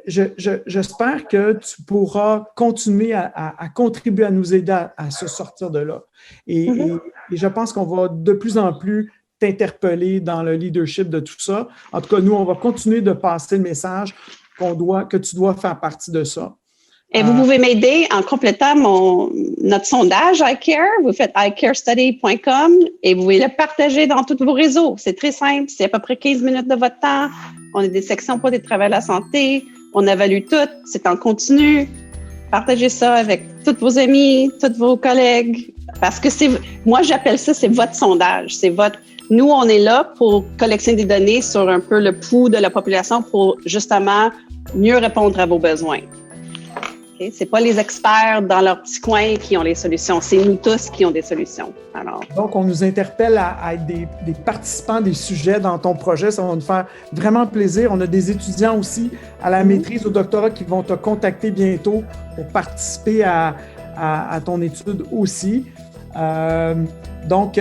J'espère que tu pourras continuer à contribuer à nous aider à se sortir de là. Et je pense qu'on va de plus en plus t'interpeller dans le leadership de tout ça. En tout cas, nous, on va continuer de passer le message que tu dois faire partie de ça. Et vous pouvez m'aider en complétant notre sondage iCare. Vous faites icarestudy.com et vous pouvez le partager dans tous vos réseaux. C'est très simple. C'est à peu près 15 minutes de votre temps. On a des sections pour des travailleurs de la santé. On évalue tout. C'est en continu. Partagez ça avec tous vos amis, tous vos collègues. Parce que moi, j'appelle ça, c'est votre sondage. Nous, on est là pour collectionner des données sur un peu le pouls de la population pour justement mieux répondre à vos besoins. Okay? Ce n'est pas les experts dans leur petit coin qui ont les solutions, c'est nous tous qui ont des solutions. Alors. Donc, on nous interpelle à être des participants des sujets dans ton projet. Ça va nous faire vraiment plaisir. On a des étudiants aussi à la maîtrise, au doctorat qui vont te contacter bientôt pour participer à ton étude aussi. Donc,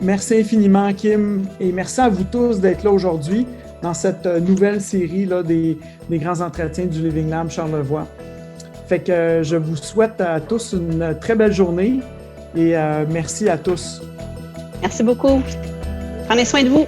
merci infiniment, Kim, et merci à vous tous d'être là aujourd'hui dans cette nouvelle série là, des grands entretiens du Living Lab Charlevoix. Fait que je vous souhaite à tous une très belle journée et merci à tous. Merci beaucoup. Prenez soin de vous.